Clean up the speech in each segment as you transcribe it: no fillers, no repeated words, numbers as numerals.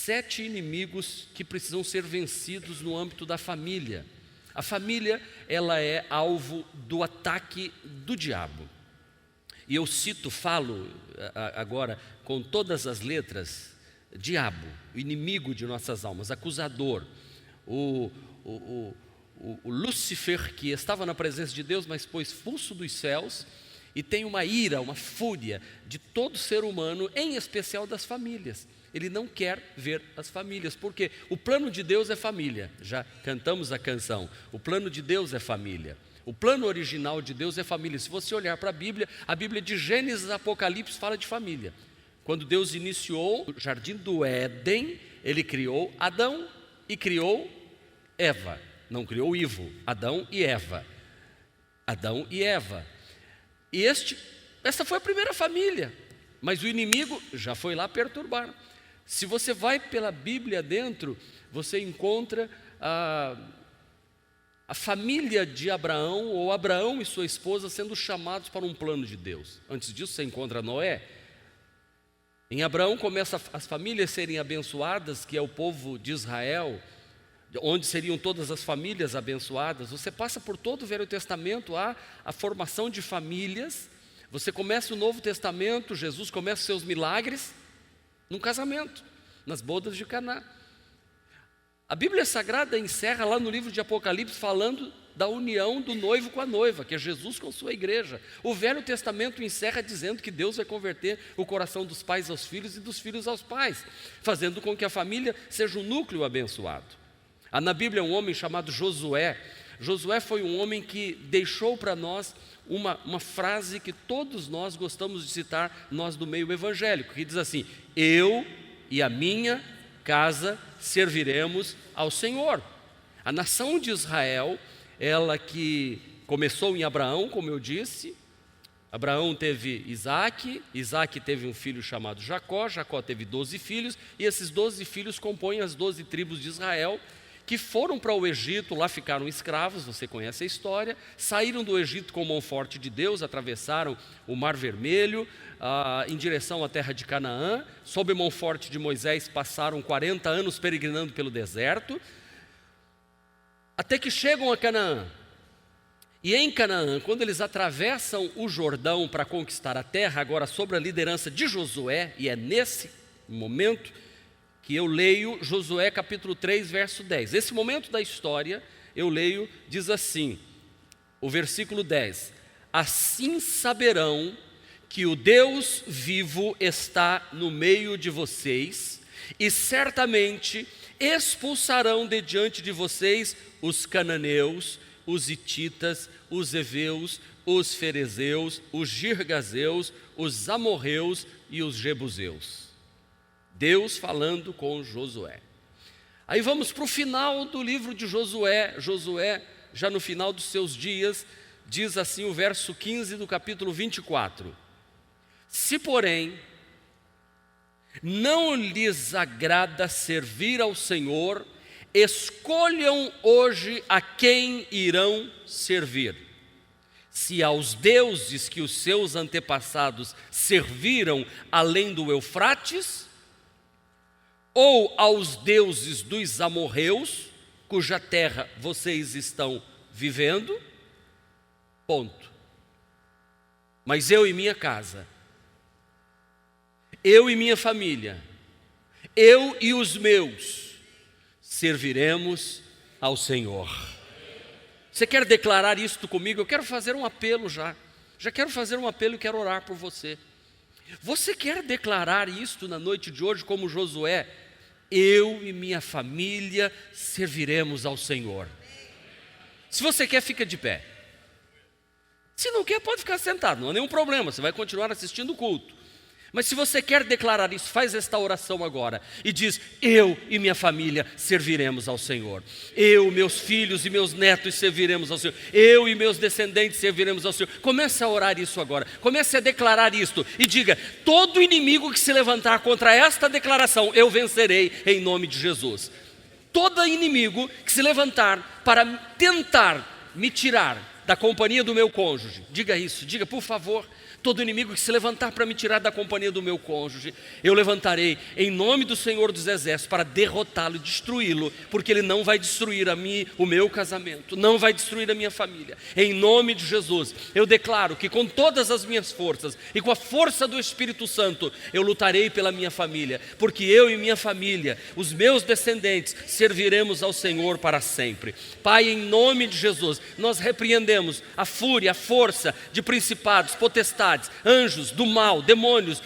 7 inimigos que precisam ser vencidos no âmbito da família. A família, ela é alvo do ataque do diabo. E eu falo agora com todas as letras: diabo, o inimigo de nossas almas, acusador, o Lúcifer, que estava na presença de Deus, mas foi expulso dos céus, e tem uma ira, uma fúria de todo ser humano, em especial das famílias. Ele não quer ver as famílias, porque o plano de Deus é família. Já cantamos a canção, o plano de Deus é família. O plano original de Deus é família. Se você olhar para a Bíblia de Gênesis a Apocalipse fala de família. Quando Deus iniciou o jardim do Éden, Ele criou Adão e criou Eva. Não criou Ivo, Adão e Eva. Adão e Eva. E essa foi a primeira família. Mas o inimigo já foi lá perturbar. Se você vai pela Bíblia dentro, você encontra a família de Abraão, ou Abraão e sua esposa sendo chamados para um plano de Deus. Antes disso você encontra Noé. Em Abraão começa as famílias serem abençoadas, que é o povo de Israel, onde seriam todas as famílias abençoadas. Você passa por todo o Velho Testamento, há a formação de famílias. Você começa o Novo Testamento, Jesus começa os seus milagres num casamento, nas bodas de Caná. A Bíblia Sagrada encerra lá no livro de Apocalipse falando da união do noivo com a noiva, que é Jesus com sua igreja. O Velho Testamento encerra dizendo que Deus vai converter o coração dos pais aos filhos e dos filhos aos pais, fazendo com que a família seja um núcleo abençoado. Há na Bíblia um homem chamado Josué. Josué foi um homem que deixou para nós uma frase que todos nós gostamos de citar, nós do meio evangélico, que diz assim: eu e a minha casa serviremos ao Senhor. A nação de Israel, ela que começou em Abraão, como eu disse. Abraão teve Isaac, Isaac teve um filho chamado Jacó, Jacó teve 12 filhos, e esses 12 filhos compõem as 12 tribos de Israel, que foram para o Egito, lá ficaram escravos, você conhece a história, saíram do Egito com mão forte de Deus, atravessaram o Mar Vermelho, em direção à terra de Canaã, sob mão forte de Moisés, passaram 40 anos peregrinando pelo deserto, até que chegam a Canaã. E em Canaã, quando eles atravessam o Jordão para conquistar a terra, agora sob a liderança de Josué, e é nesse momento que eu leio Josué capítulo 3, verso 10. Esse momento da história, eu leio, diz assim, o versículo 10: assim saberão que o Deus vivo está no meio de vocês, e certamente expulsarão de diante de vocês os cananeus, os hititas, os heveus, os ferezeus, os girgazeus, os amorreus e os jebuseus. Deus falando com Josué. Aí vamos para o final do livro de Josué. Josué, já no final dos seus dias, diz assim o verso 15 do capítulo 24: se porém não lhes agrada servir ao Senhor, escolham hoje a quem irão servir. Se aos deuses que os seus antepassados serviram além do Eufrates, ou aos deuses dos amorreus, cuja terra vocês estão vivendo, ponto. Mas eu e minha casa, eu e minha família, eu e os meus, serviremos ao Senhor. Você quer declarar isto comigo? Eu quero fazer um apelo já quero fazer um apelo e quero orar por você. Você quer declarar isto na noite de hoje como Josué? Eu e minha família serviremos ao Senhor. Se você quer, fica de pé. Se não quer, pode ficar sentado, não há nenhum problema, você vai continuar assistindo o culto. Mas se você quer declarar isso, faz esta oração agora e diz: eu e minha família serviremos ao Senhor. Eu, meus filhos e meus netos serviremos ao Senhor. Eu e meus descendentes serviremos ao Senhor. Comece a orar isso agora. Comece a declarar isto e diga: todo inimigo que se levantar contra esta declaração, eu vencerei em nome de Jesus. Todo inimigo que se levantar para tentar me tirar da companhia do meu cônjuge, diga isso, diga por favor. Todo inimigo que se levantar para me tirar da companhia do meu cônjuge, eu levantarei em nome do Senhor dos Exércitos para derrotá-lo e destruí-lo, porque ele não vai destruir a mim, o meu casamento, não vai destruir a minha família. Em nome de Jesus, eu declaro que com todas as minhas forças e com a força do Espírito Santo, eu lutarei pela minha família, porque eu e minha família, os meus descendentes, serviremos ao Senhor para sempre. Pai, em nome de Jesus, nós repreendemos a fúria, a força de principados, potestades, anjos do mal, demônios,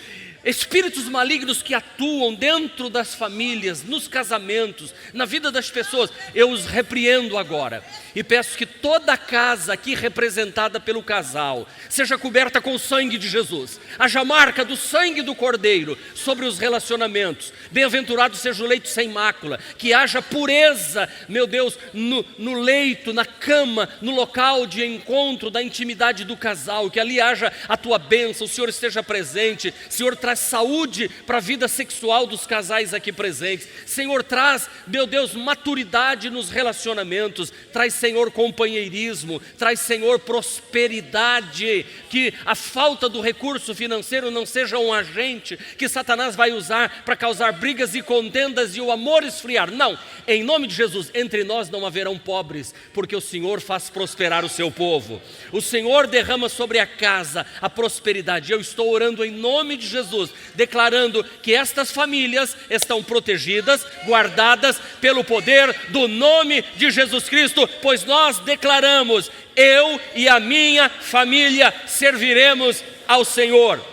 espíritos malignos que atuam dentro das famílias, nos casamentos, na vida das pessoas. Eu os repreendo agora e peço que toda a casa aqui representada pelo casal seja coberta com o sangue de Jesus, haja marca do sangue do Cordeiro sobre os relacionamentos. Bem-aventurado seja o leito sem mácula, que haja pureza, meu Deus, no leito, na cama, no local de encontro da intimidade do casal, que ali haja a tua bênção, o Senhor esteja presente. Senhor, traz saúde para a vida sexual dos casais aqui presentes. Senhor, traz, meu Deus, maturidade nos relacionamentos, traz, Senhor, companheirismo, traz, Senhor, prosperidade, que a falta do recurso financeiro não seja um agente que Satanás vai usar para causar brigas e contendas e o amor esfriar. Não, em nome de Jesus, entre nós não haverão pobres, porque o Senhor faz prosperar o seu povo. O Senhor derrama sobre a casa a prosperidade. Eu estou orando em nome de Jesus, declarando que estas famílias estão protegidas, guardadas pelo poder do nome de Jesus Cristo, pois nós declaramos: eu e a minha família serviremos ao Senhor.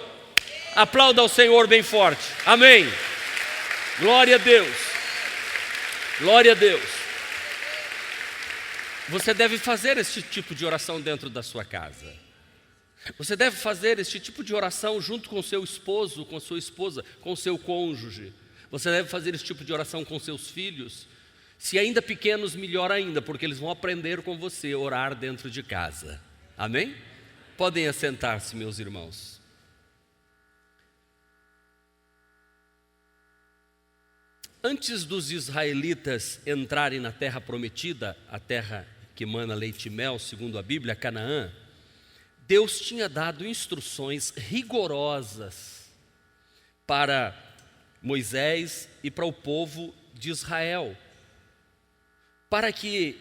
Aplauda ao Senhor bem forte. Amém. Glória a Deus. Glória a Deus. Você deve fazer este tipo de oração dentro da sua casa. Você deve fazer este tipo de oração junto com seu esposo, com sua esposa, com seu cônjuge. Você deve fazer esse tipo de oração com seus filhos. Se ainda pequenos, melhor ainda, porque eles vão aprender com você a orar dentro de casa. Amém? Podem assentar-se, meus irmãos. Antes dos israelitas entrarem na terra prometida, a terra que mana leite e mel, segundo a Bíblia, Canaã, Deus tinha dado instruções rigorosas para Moisés e para o povo de Israel, para que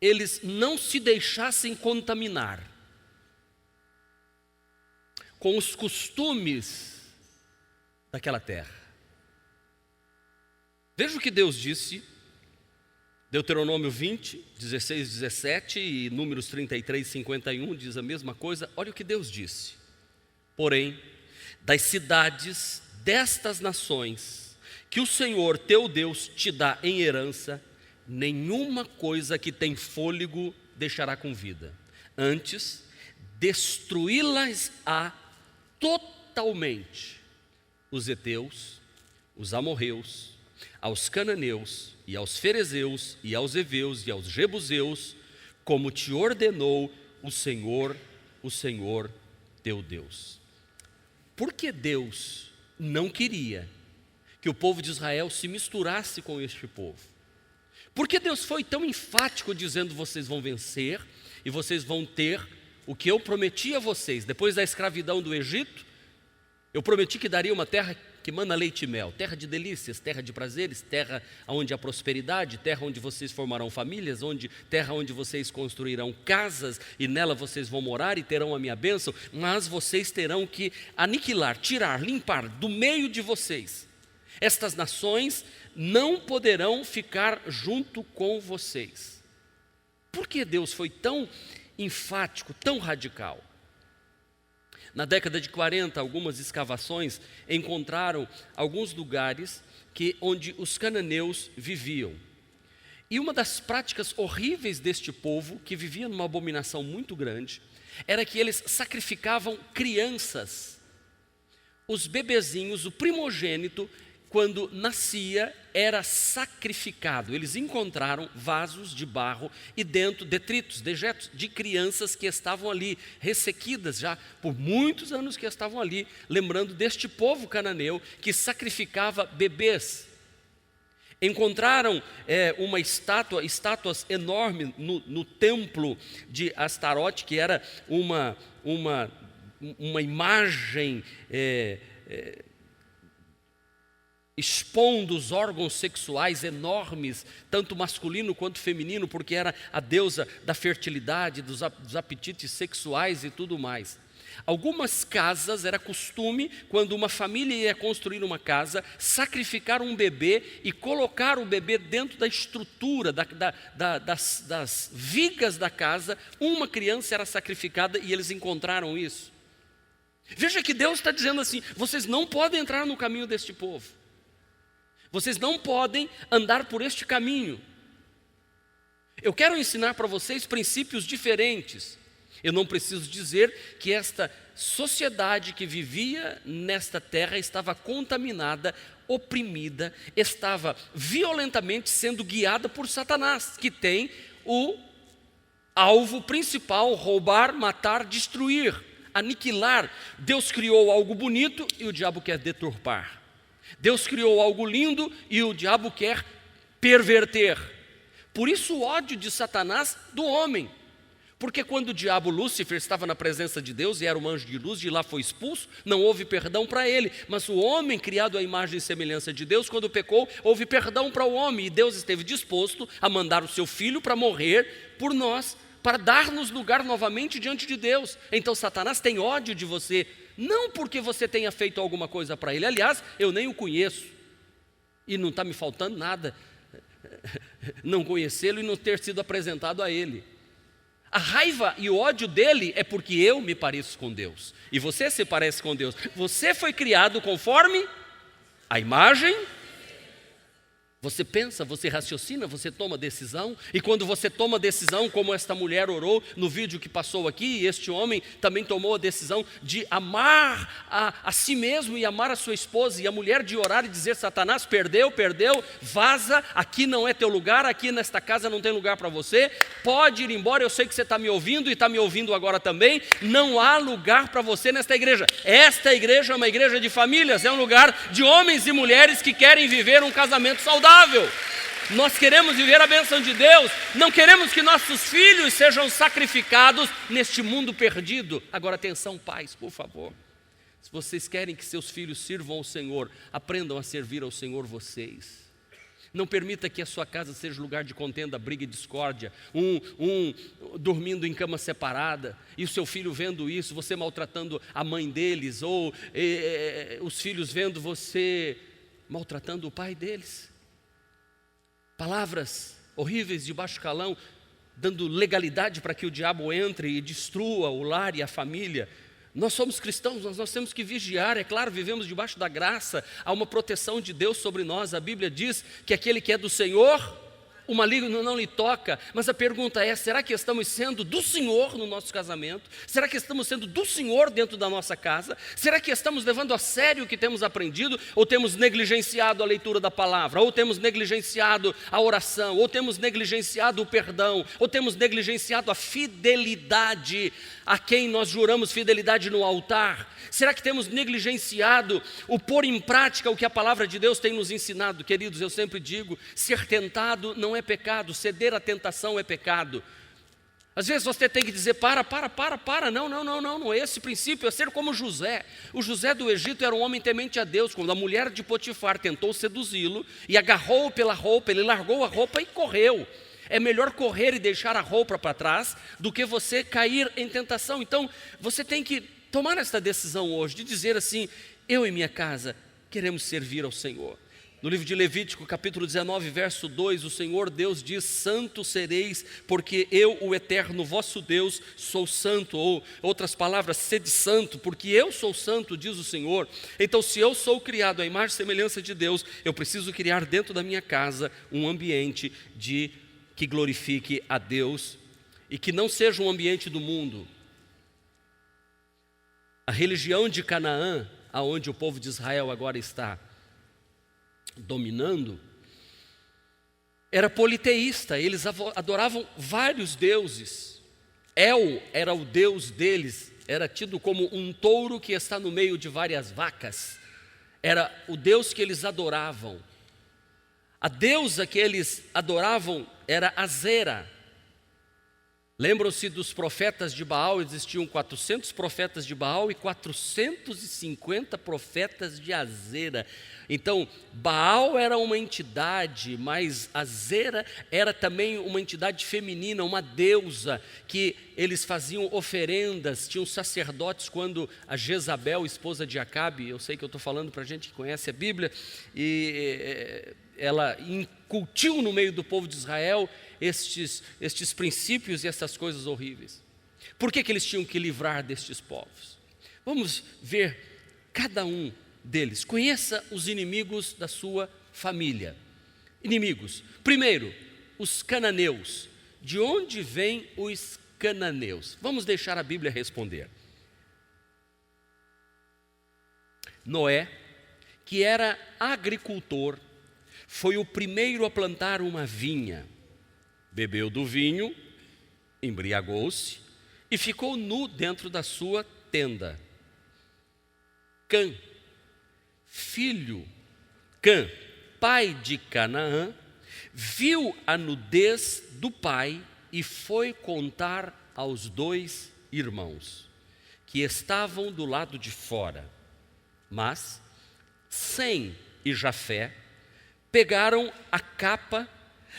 eles não se deixassem contaminar com os costumes daquela terra. Veja o que Deus disse, Deuteronômio 20, 16, 17 e Números 33, 51 diz a mesma coisa. Olha o que Deus disse: porém, das cidades destas nações que o Senhor teu Deus te dá em herança, nenhuma coisa que tem fôlego deixará com vida. Antes, destruí-las-á totalmente: os heteus, os amorreus, aos cananeus, e aos ferezeus, e aos heveus, e aos jebuseus, como te ordenou o Senhor teu Deus. Por que Deus não queria que o povo de Israel se misturasse com este povo? Por que Deus foi tão enfático dizendo: vocês vão vencer e vocês vão ter o que eu prometi a vocês? Depois da escravidão do Egito, eu prometi que daria uma terra que mana leite e mel, terra de delícias, terra de prazeres, terra onde há prosperidade, terra onde vocês formarão famílias, terra onde vocês construirão casas e nela vocês vão morar e terão a minha bênção. Mas vocês terão que aniquilar, tirar, limpar do meio de vocês. Estas nações não poderão ficar junto com vocês. Por que Deus foi tão enfático, tão radical? Na década de 40, algumas escavações encontraram alguns lugares onde os cananeus viviam. E uma das práticas horríveis deste povo, que vivia numa abominação muito grande, era que eles sacrificavam crianças. Os bebezinhos, o primogênito, quando nascia, era sacrificado. Eles encontraram vasos de barro e dentro detritos, dejetos de crianças que estavam ali, ressequidas já por muitos anos que estavam ali, lembrando deste povo cananeu que sacrificava bebês. Encontraram estátuas enormes no templo de Astarote, que era uma uma imagem expondo os órgãos sexuais enormes, tanto masculino quanto feminino, porque era a deusa da fertilidade, dos apetites sexuais e tudo mais. Algumas casas, era costume, quando uma família ia construir uma casa, sacrificar um bebê e colocar o bebê dentro da estrutura, das vigas da casa. Uma criança era sacrificada e eles encontraram isso. Veja que Deus está dizendo assim: vocês não podem entrar no caminho deste povo. Vocês não podem andar por este caminho. Eu quero ensinar para vocês princípios diferentes. Eu não preciso dizer que esta sociedade que vivia nesta terra estava contaminada, oprimida, estava violentamente sendo guiada por Satanás, que tem o alvo principal: roubar, matar, destruir, aniquilar. Deus criou algo bonito e o diabo quer deturpar. Deus criou algo lindo e o diabo quer perverter. Por isso o ódio de Satanás do homem. Porque quando o diabo Lúcifer estava na presença de Deus e era um anjo de luz, de lá foi expulso, não houve perdão para ele. Mas o homem, criado à imagem e semelhança de Deus, quando pecou, houve perdão para o homem. E Deus esteve disposto a mandar o seu filho para morrer por nós, para dar-nos lugar novamente diante de Deus. Então Satanás tem ódio de você, não porque você tenha feito alguma coisa para ele. Aliás, eu nem o conheço. E não está me faltando nada não conhecê-lo e não ter sido apresentado a ele. A raiva e o ódio dele é porque eu me pareço com Deus. E você se parece com Deus. Você foi criado conforme a imagem. Você pensa, você raciocina, você toma decisão. E quando você toma decisão, como esta mulher orou no vídeo que passou aqui, e este homem também tomou a decisão de amar a si mesmo e amar a sua esposa, e a mulher de orar e dizer: Satanás, perdeu, vaza, aqui não é teu lugar, aqui nesta casa não tem lugar para você, pode ir embora, eu sei que você está me ouvindo e está me ouvindo agora também, não há lugar para você nesta igreja. Esta igreja é uma igreja de famílias, é um lugar de homens e mulheres que querem viver um casamento saudável. Nós queremos viver a bênção de Deus, não queremos que nossos filhos sejam sacrificados neste mundo perdido. Agora atenção, pais, por favor, se vocês querem que seus filhos sirvam ao Senhor, aprendam a servir ao Senhor vocês. Não permita que a sua casa seja lugar de contenda, briga e discórdia, um dormindo em cama separada, e o seu filho vendo isso, você maltratando a mãe deles, ou os filhos vendo você maltratando o pai deles. Palavras horríveis de baixo calão, dando legalidade para que o diabo entre e destrua o lar e a família. Nós somos cristãos, nós temos que vigiar, é claro, vivemos debaixo da graça, há uma proteção de Deus sobre nós. A Bíblia diz que aquele que é do Senhor, o maligno não lhe toca. Mas a pergunta é: será que estamos sendo do Senhor no nosso casamento? Será que estamos sendo do Senhor dentro da nossa casa? Será que estamos levando a sério o que temos aprendido? Ou temos negligenciado a leitura da palavra? Ou temos negligenciado a oração? Ou temos negligenciado o perdão? Ou temos negligenciado a fidelidade a quem nós juramos fidelidade no altar? Será que temos negligenciado o pôr em prática o que a palavra de Deus tem nos ensinado? Queridos, eu sempre digo, ser tentado não é pecado, ceder à tentação é pecado. Às vezes você tem que dizer: para, não é esse princípio, é ser como José. O José do Egito era um homem temente a Deus. Quando a mulher de Potifar tentou seduzi-lo e agarrou-o pela roupa, ele largou a roupa e correu. É melhor correr e deixar a roupa para trás do que você cair em tentação. Então, você tem que tomar esta decisão hoje, de dizer assim: eu e minha casa queremos servir ao Senhor. No livro de Levítico, capítulo 19, verso 2, o Senhor Deus diz: santo sereis, porque eu, o eterno vosso Deus, sou santo. Ou, outras palavras, sede santo, porque eu sou santo, diz o Senhor. Então, se eu sou criado à imagem e semelhança de Deus, eu preciso criar dentro da minha casa um ambiente que glorifique a Deus e que não seja um ambiente do mundo. A religião de Canaã, aonde o povo de Israel agora está dominando, era politeísta. Eles adoravam vários deuses. El era o deus deles, era tido como um touro que está no meio de várias vacas. Era o deus que eles adoravam. A deusa que eles adoravam era Azera. Lembram-se dos profetas de Baal? Existiam 400 profetas de Baal e 450 profetas de Azera. Então, Baal era uma entidade, mas Azera era também uma entidade feminina, uma deusa, que eles faziam oferendas, tinham sacerdotes. Quando a Jezabel, esposa de Acabe, eu sei que eu estou falando para gente que conhece a Bíblia, e ela incutiu no meio do povo de Israel estes princípios e essas coisas horríveis. Por que eles tinham que livrar destes povos? Vamos ver cada um deles. Conheça os inimigos da sua família. Inimigos. Primeiro, os cananeus. De onde vêm os cananeus? Vamos deixar a Bíblia responder. Noé, que era agricultor, foi o primeiro a plantar uma vinha. Bebeu do vinho, embriagou-se e ficou nu dentro da sua tenda. Cã, pai de Canaã, viu a nudez do pai e foi contar aos 2 irmãos, que estavam do lado de fora. Mas Sem e Jafé pegaram a capa,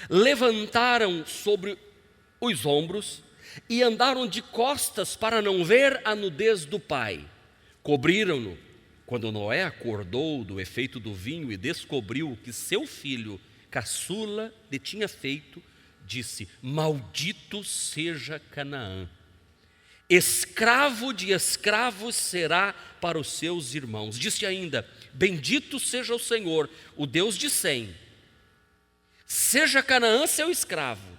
levantaram sobre os ombros e andaram de costas para não ver a nudez do pai. Cobriram-no. Quando Noé acordou do efeito do vinho e descobriu o que seu filho caçula lhe tinha feito, disse: maldito seja Canaã, escravo de escravos será para os seus irmãos. Disse ainda: bendito seja o Senhor, o Deus de Sem. Seja Canaã seu escravo,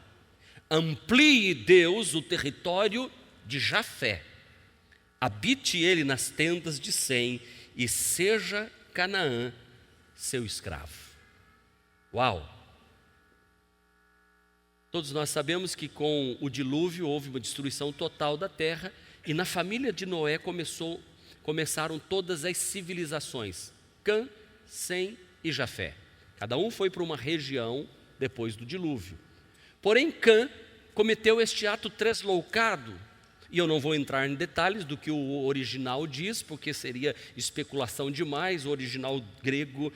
amplie Deus o território de Jafé, habite ele nas tendas de Sem, e seja Canaã seu escravo. Uau! Todos nós sabemos que com o dilúvio houve uma destruição total da terra, e na família de Noé começaram todas as civilizações, Cã, Sem e Jafé. Cada um foi para uma região depois do dilúvio. Porém, Cã cometeu este ato tresloucado, e eu não vou entrar em detalhes do que o original diz, porque seria especulação demais. O original grego,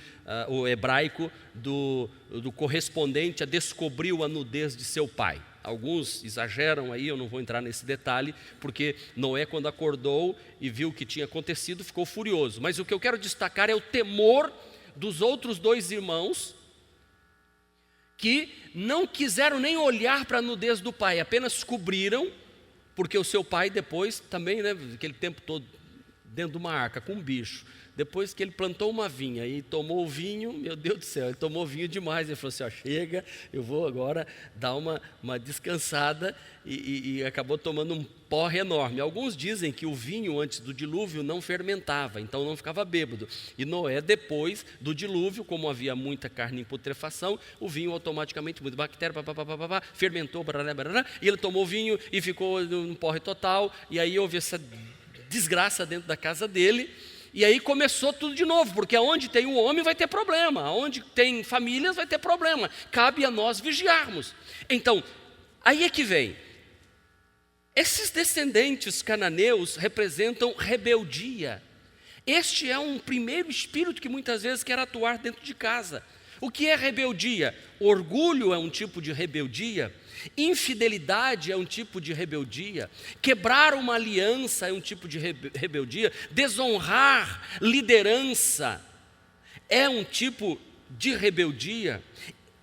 o hebraico, do correspondente a descobriu a nudez de seu pai. Alguns exageram aí, eu não vou entrar nesse detalhe, porque Noé, quando acordou e viu o que tinha acontecido, ficou furioso. Mas o que eu quero destacar é o temor dos outros 2 irmãos, que não quiseram nem olhar para a nudez do pai, apenas cobriram, porque o seu pai depois também, aquele tempo todo dentro de uma arca com um bicho, depois que ele plantou uma vinha e tomou o vinho, meu Deus do céu, ele tomou vinho demais, ele falou assim: chega, eu vou agora dar uma descansada, e acabou tomando um porre enorme. Alguns dizem que o vinho antes do dilúvio não fermentava, então não ficava bêbado, e Noé, depois do dilúvio, como havia muita carne em putrefação, o vinho automaticamente, muita bactéria, fermentou, e ele tomou vinho e ficou num porre total, e aí houve essa desgraça dentro da casa dele. E aí começou tudo de novo, porque aonde tem um homem vai ter problema, aonde tem famílias vai ter problema, cabe a nós vigiarmos. Então, aí é que vem. Esses descendentes cananeus representam rebeldia. Este é um primeiro espírito que muitas vezes quer atuar dentro de casa. O que é rebeldia? Orgulho é um tipo de rebeldia, infidelidade é um tipo de rebeldia, quebrar uma aliança é um tipo de rebeldia, desonrar liderança é um tipo de rebeldia,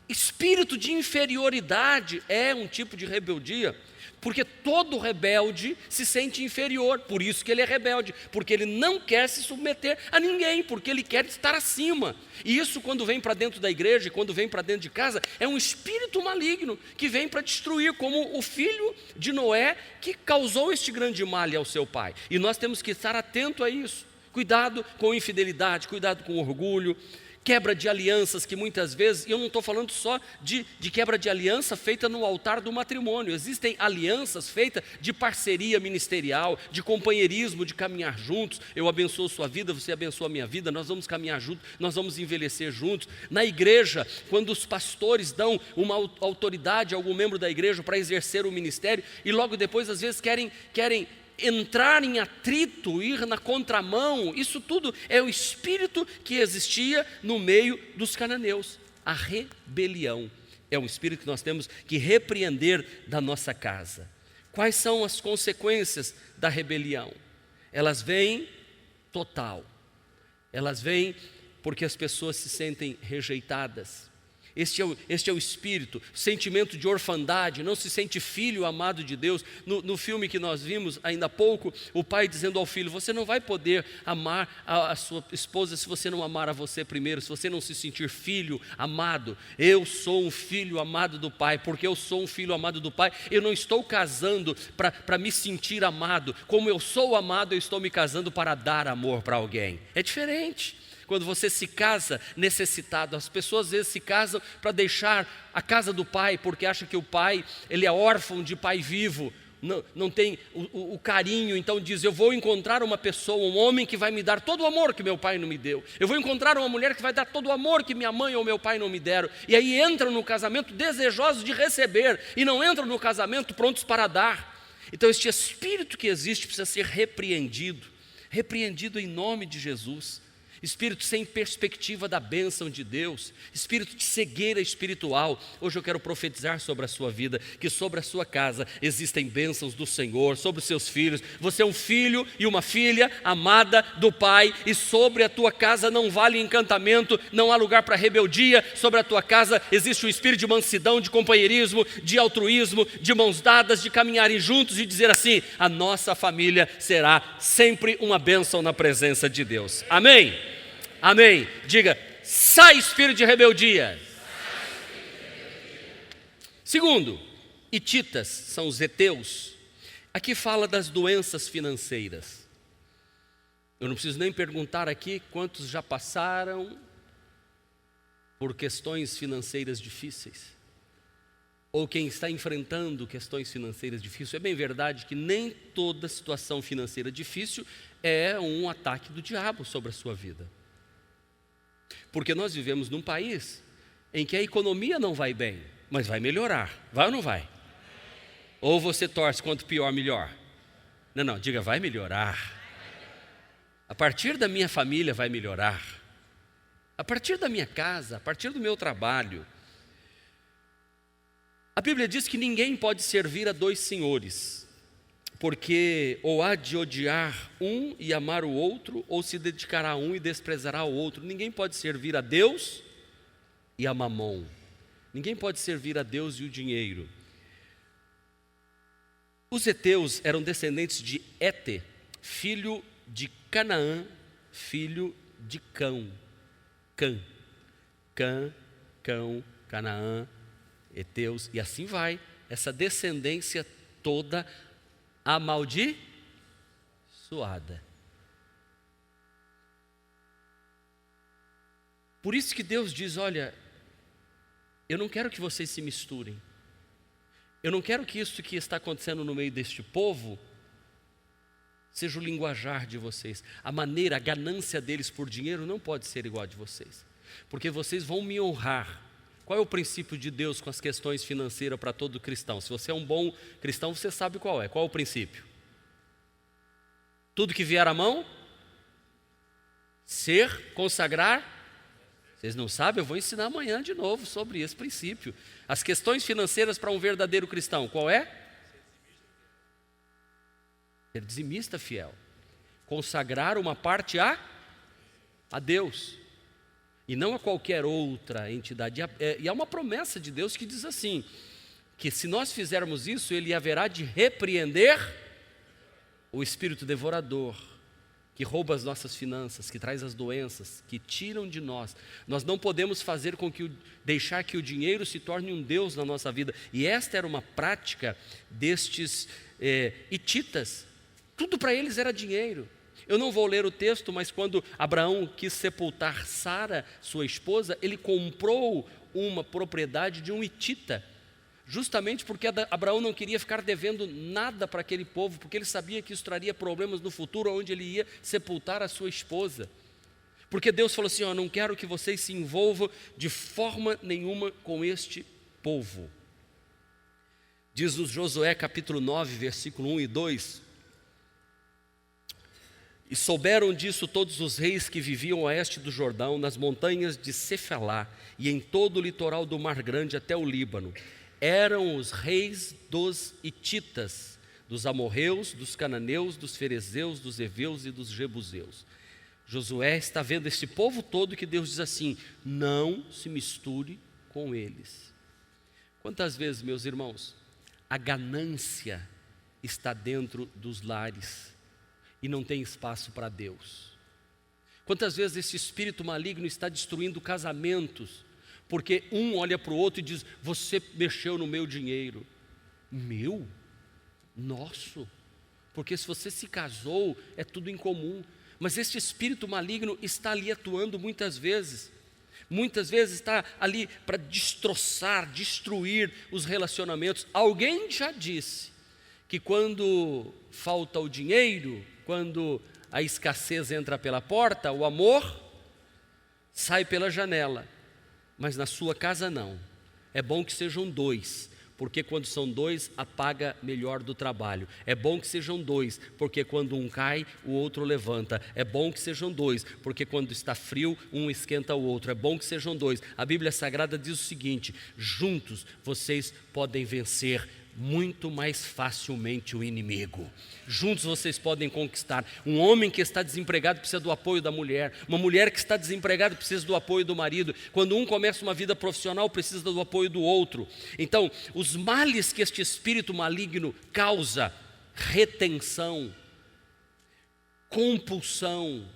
espírito de inferioridade é um tipo de rebeldia, porque todo rebelde se sente inferior, por isso que ele é rebelde, porque ele não quer se submeter a ninguém, porque ele quer estar acima. E isso, quando vem para dentro da igreja, quando vem para dentro de casa, é um espírito maligno que vem para destruir, como o filho de Noé que causou este grande mal ao seu pai. E nós temos que estar atento a isso. Cuidado com infidelidade, cuidado com orgulho, quebra de alianças que muitas vezes, e eu não estou falando só de quebra de aliança feita no altar do matrimônio, existem alianças feitas de parceria ministerial, de companheirismo, de caminhar juntos. Eu abençoo sua vida, você abençoa a minha vida, nós vamos caminhar juntos, nós vamos envelhecer juntos. Na igreja, quando os pastores dão uma autoridade a algum membro da igreja para exercer o ministério, e logo depois às vezes querem entrar em atrito, ir na contramão, isso tudo é o espírito que existia no meio dos cananeus. A rebelião é um espírito que nós temos que repreender da nossa casa. Quais são as consequências da rebelião? Elas vêm total, elas vêm porque as pessoas se sentem rejeitadas. Este é o espírito, sentimento de orfandade, não se sente filho amado de Deus. No filme que nós vimos ainda há pouco, o pai dizendo ao filho: você não vai poder amar a sua esposa se você não amar a você primeiro, se você não se sentir filho amado. Eu sou um filho amado do pai, porque eu sou um filho amado do pai, eu não estou casando para me sentir amado. Como eu sou amado, eu estou me casando para dar amor para alguém. É diferente. Quando você se casa necessitado, as pessoas às vezes se casam para deixar a casa do pai, porque acham que o pai, ele é órfão de pai vivo, não tem o carinho, então diz: eu vou encontrar uma pessoa, um homem que vai me dar todo o amor que meu pai não me deu, eu vou encontrar uma mulher que vai dar todo o amor que minha mãe ou meu pai não me deram, e aí entram no casamento desejosos de receber, e não entram no casamento prontos para dar. Então este espírito que existe precisa ser repreendido em nome de Jesus. Espírito sem perspectiva da bênção de Deus, espírito de cegueira espiritual. Hoje eu quero profetizar sobre a sua vida, que sobre a sua casa existem bênçãos do Senhor, sobre os seus filhos. Você é um filho e uma filha amada do Pai, e sobre a tua casa não vale encantamento, não há lugar para rebeldia. Sobre a tua casa existe um espírito de mansidão, de companheirismo, de altruísmo, de mãos dadas, de caminharem juntos e dizer assim: a nossa família será sempre uma bênção na presença de Deus. Amém? Amém. Diga: sai espírito de rebeldia. Segundo, hititas, são os heteus. Aqui fala das doenças financeiras. Eu não preciso nem perguntar aqui quantos já passaram por questões financeiras difíceis, ou quem está enfrentando questões financeiras difíceis. É bem verdade que nem toda situação financeira difícil é um ataque do diabo sobre a sua vida. Porque nós vivemos num país em que a economia não vai bem, mas vai melhorar. Vai ou não vai? Ou você torce quanto pior, melhor? Não, diga: vai melhorar. A partir da minha família vai melhorar. A partir da minha casa, a partir do meu trabalho. A Bíblia diz que ninguém pode servir a dois senhores, porque ou há de odiar um e amar o outro, ou se dedicará a um e desprezará o outro. Ninguém pode servir a Deus e a Mamon. Ninguém pode servir a Deus e o dinheiro. Os heteus eram descendentes de Ete, filho de Canaã, filho de Cão. Cão, Canaã, heteus, e assim vai, essa descendência toda amaldiçoada. Por isso que Deus diz: olha, eu não quero que vocês se misturem. Eu não quero que isso que está acontecendo no meio deste povo seja o linguajar de vocês. A maneira, a ganância deles por dinheiro não pode ser igual a de vocês, porque vocês vão me honrar. Qual é o princípio de Deus com as questões financeiras para todo cristão? Se você é um bom cristão, você sabe qual é. Qual é o princípio? Tudo que vier à mão, consagrar. Vocês não sabem? Eu vou ensinar amanhã de novo sobre esse princípio. As questões financeiras para um verdadeiro cristão, qual é? Ser dizimista fiel. Consagrar uma parte a Deus, e não a qualquer outra entidade. E há uma promessa de Deus que diz assim, que se nós fizermos isso, Ele haverá de repreender o espírito devorador, que rouba as nossas finanças, que traz as doenças, que tiram de nós. Nós não podemos fazer com que deixar que o dinheiro se torne um Deus na nossa vida. E esta era uma prática destes hititas. Tudo para eles era dinheiro. Eu não vou ler o texto, mas quando Abraão quis sepultar Sara, sua esposa, ele comprou uma propriedade de um hitita, justamente porque Abraão não queria ficar devendo nada para aquele povo, porque ele sabia que isso traria problemas no futuro, onde ele ia sepultar a sua esposa. Porque Deus falou assim: não quero que vocês se envolvam de forma nenhuma com este povo. Diz-nos Josué capítulo 9, versículo 1 e 2: E souberam disso todos os reis que viviam a oeste do Jordão, nas montanhas de Cefalá e em todo o litoral do Mar Grande até o Líbano. Eram os reis dos hititas, dos amorreus, dos cananeus, dos ferezeus, dos heveus e dos jebuseus. Josué está vendo esse povo todo que Deus diz assim: não se misture com eles. Quantas vezes, meus irmãos, a ganância está dentro dos lares e não tem espaço para Deus? Quantas vezes esse espírito maligno está destruindo casamentos, porque um olha para o outro e diz: você mexeu no meu dinheiro. Meu? Nosso? Porque se você se casou, é tudo em comum. Mas esse espírito maligno está ali atuando muitas vezes está ali para destroçar, destruir os relacionamentos. Alguém já disse que quando falta o dinheiro, quando a escassez entra pela porta, o amor sai pela janela, mas na sua casa não. É bom que sejam dois, porque quando são dois, a paga melhor do trabalho. É bom que sejam dois, porque quando um cai, o outro levanta. É bom que sejam dois, porque quando está frio, um esquenta o outro. É bom que sejam dois. A Bíblia Sagrada diz o seguinte: juntos vocês podem vencer muito mais facilmente o inimigo. Juntos vocês podem conquistar. Um homem que está desempregado precisa do apoio da mulher. Uma mulher que está desempregada precisa do apoio do marido. Quando um começa uma vida profissional, precisa do apoio do outro. Então, os males que este espírito maligno causa: retenção, compulsão,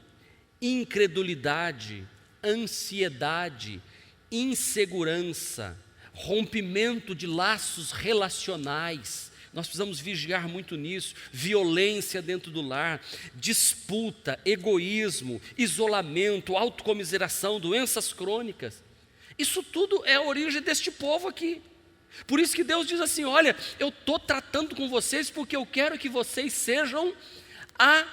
incredulidade, ansiedade, insegurança, rompimento de laços relacionais. Nós precisamos vigiar muito nisso. Violência dentro do lar, disputa, egoísmo, isolamento, autocomiseração, doenças crônicas. Isso tudo é a origem deste povo aqui. Por isso que Deus diz assim: olha, eu estou tratando com vocês porque eu quero que vocês sejam a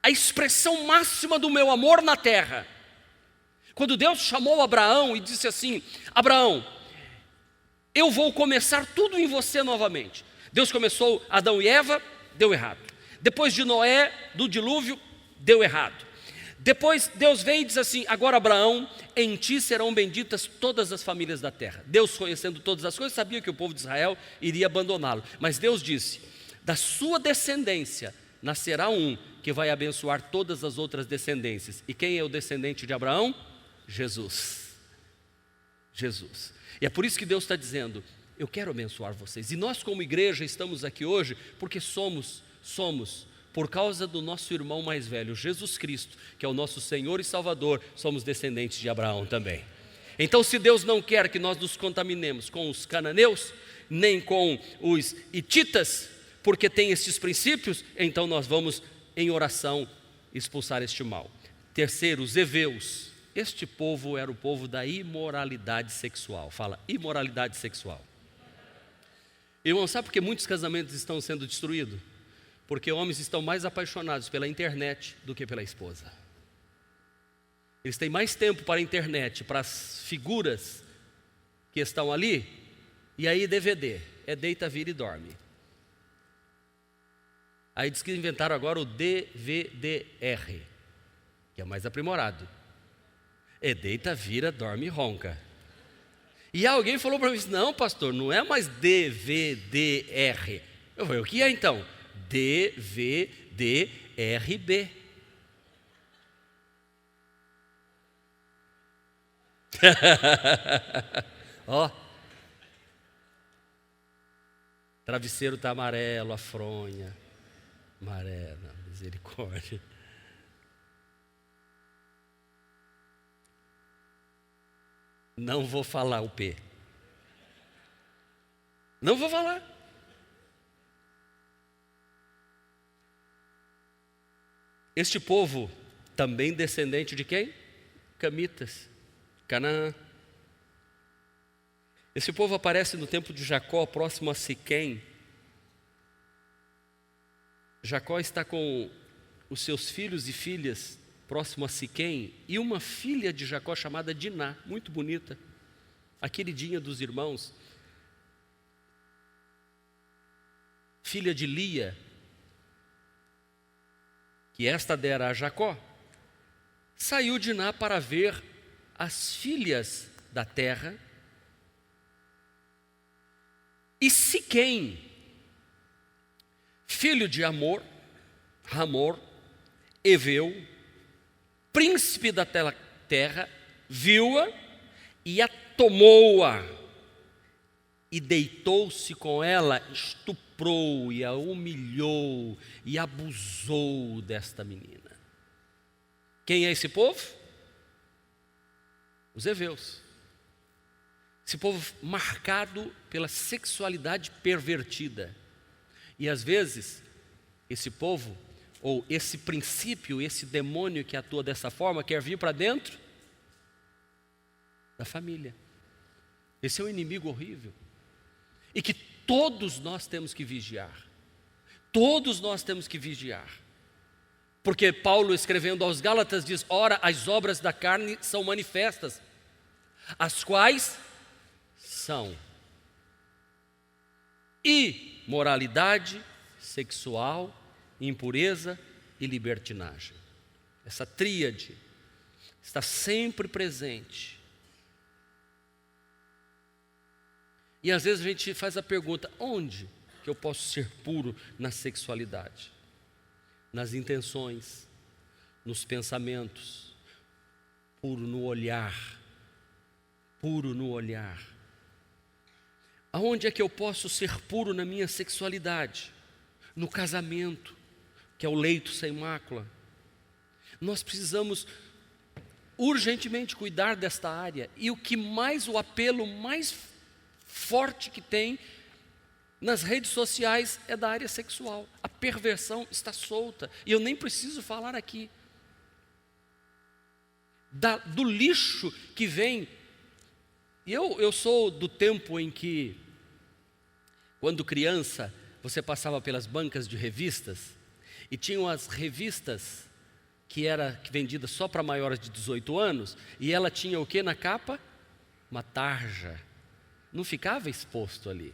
expressão máxima do meu amor na terra. Quando Deus chamou Abraão e disse assim: Abraão, eu vou começar tudo em você novamente. Deus começou Adão e Eva, deu errado. Depois de Noé, do dilúvio, deu errado. Depois Deus veio e diz assim: agora Abraão, em ti serão benditas todas as famílias da terra. Deus, conhecendo todas as coisas, sabia que o povo de Israel iria abandoná-lo. Mas Deus disse: da sua descendência nascerá um que vai abençoar todas as outras descendências. E quem é o descendente de Abraão? Jesus. E é por isso que Deus está dizendo: eu quero abençoar vocês. E nós como igreja estamos aqui hoje porque somos, por causa do nosso irmão mais velho, Jesus Cristo, que é o nosso Senhor e Salvador, somos descendentes de Abraão também. Então, se Deus não quer que nós nos contaminemos com os cananeus, nem com os hititas, porque tem esses princípios, então nós vamos em oração expulsar este mal. Terceiro, os heveus. Este povo era o povo da imoralidade sexual. Fala, imoralidade sexual. Irmão, sabe por que muitos casamentos estão sendo destruídos? Porque homens estão mais apaixonados pela internet do que pela esposa. Eles têm mais tempo para a internet, para as figuras que estão ali, e aí DVD, é deita, vira e dorme. Aí diz que inventaram agora o DVD-R, que é mais aprimorado. É deita, vira, dorme e ronca. E alguém falou para mim: não, pastor, não é mais DVD-R. Eu falei: o que é então? DVD-RB. Ó, travesseiro está amarelo, a fronha amarela, misericórdia. Não vou falar o P. Não vou falar. Este povo, também descendente de quem? Camitas, Canaã. Esse povo aparece no tempo de Jacó, próximo a Siquém. Jacó está com os seus filhos e filhas próximo a Siquém, e uma filha de Jacó chamada Diná, muito bonita, a queridinha dos irmãos, filha de Lia, que esta dera a Jacó. Saiu Diná para ver as filhas da terra, e Siquém, filho de Hamor, Eveu, príncipe da terra, viu-a e a tomou-a, e deitou-se com ela, estuprou e a humilhou e abusou desta menina. Quem é esse povo? Os heveus. Esse povo marcado pela sexualidade pervertida. E às vezes, esse povo, ou esse princípio, esse demônio que atua dessa forma, quer vir para dentro da família. Esse é um inimigo horrível. E que todos nós temos que vigiar. Todos nós temos que vigiar. Porque Paulo, escrevendo aos Gálatas, diz: ora, as obras da carne são manifestas, as quais são imoralidade sexual, impureza e libertinagem. Essa tríade está sempre presente. E às vezes a gente faz a pergunta: onde que eu posso ser puro na sexualidade? Nas intenções, nos pensamentos, puro no olhar, puro no olhar. Aonde é que eu posso ser puro na minha sexualidade? No casamento, que é o leito sem mácula. Nós precisamos urgentemente cuidar desta área. E o apelo mais forte que tem nas redes sociais é da área sexual. A perversão está solta. E eu nem preciso falar aqui do lixo que vem. E eu sou do tempo em que, quando criança, você passava pelas bancas de revistas e tinham as revistas que vendidas só para maiores de 18 anos, e ela tinha o que na capa? Uma tarja. Não ficava exposto ali.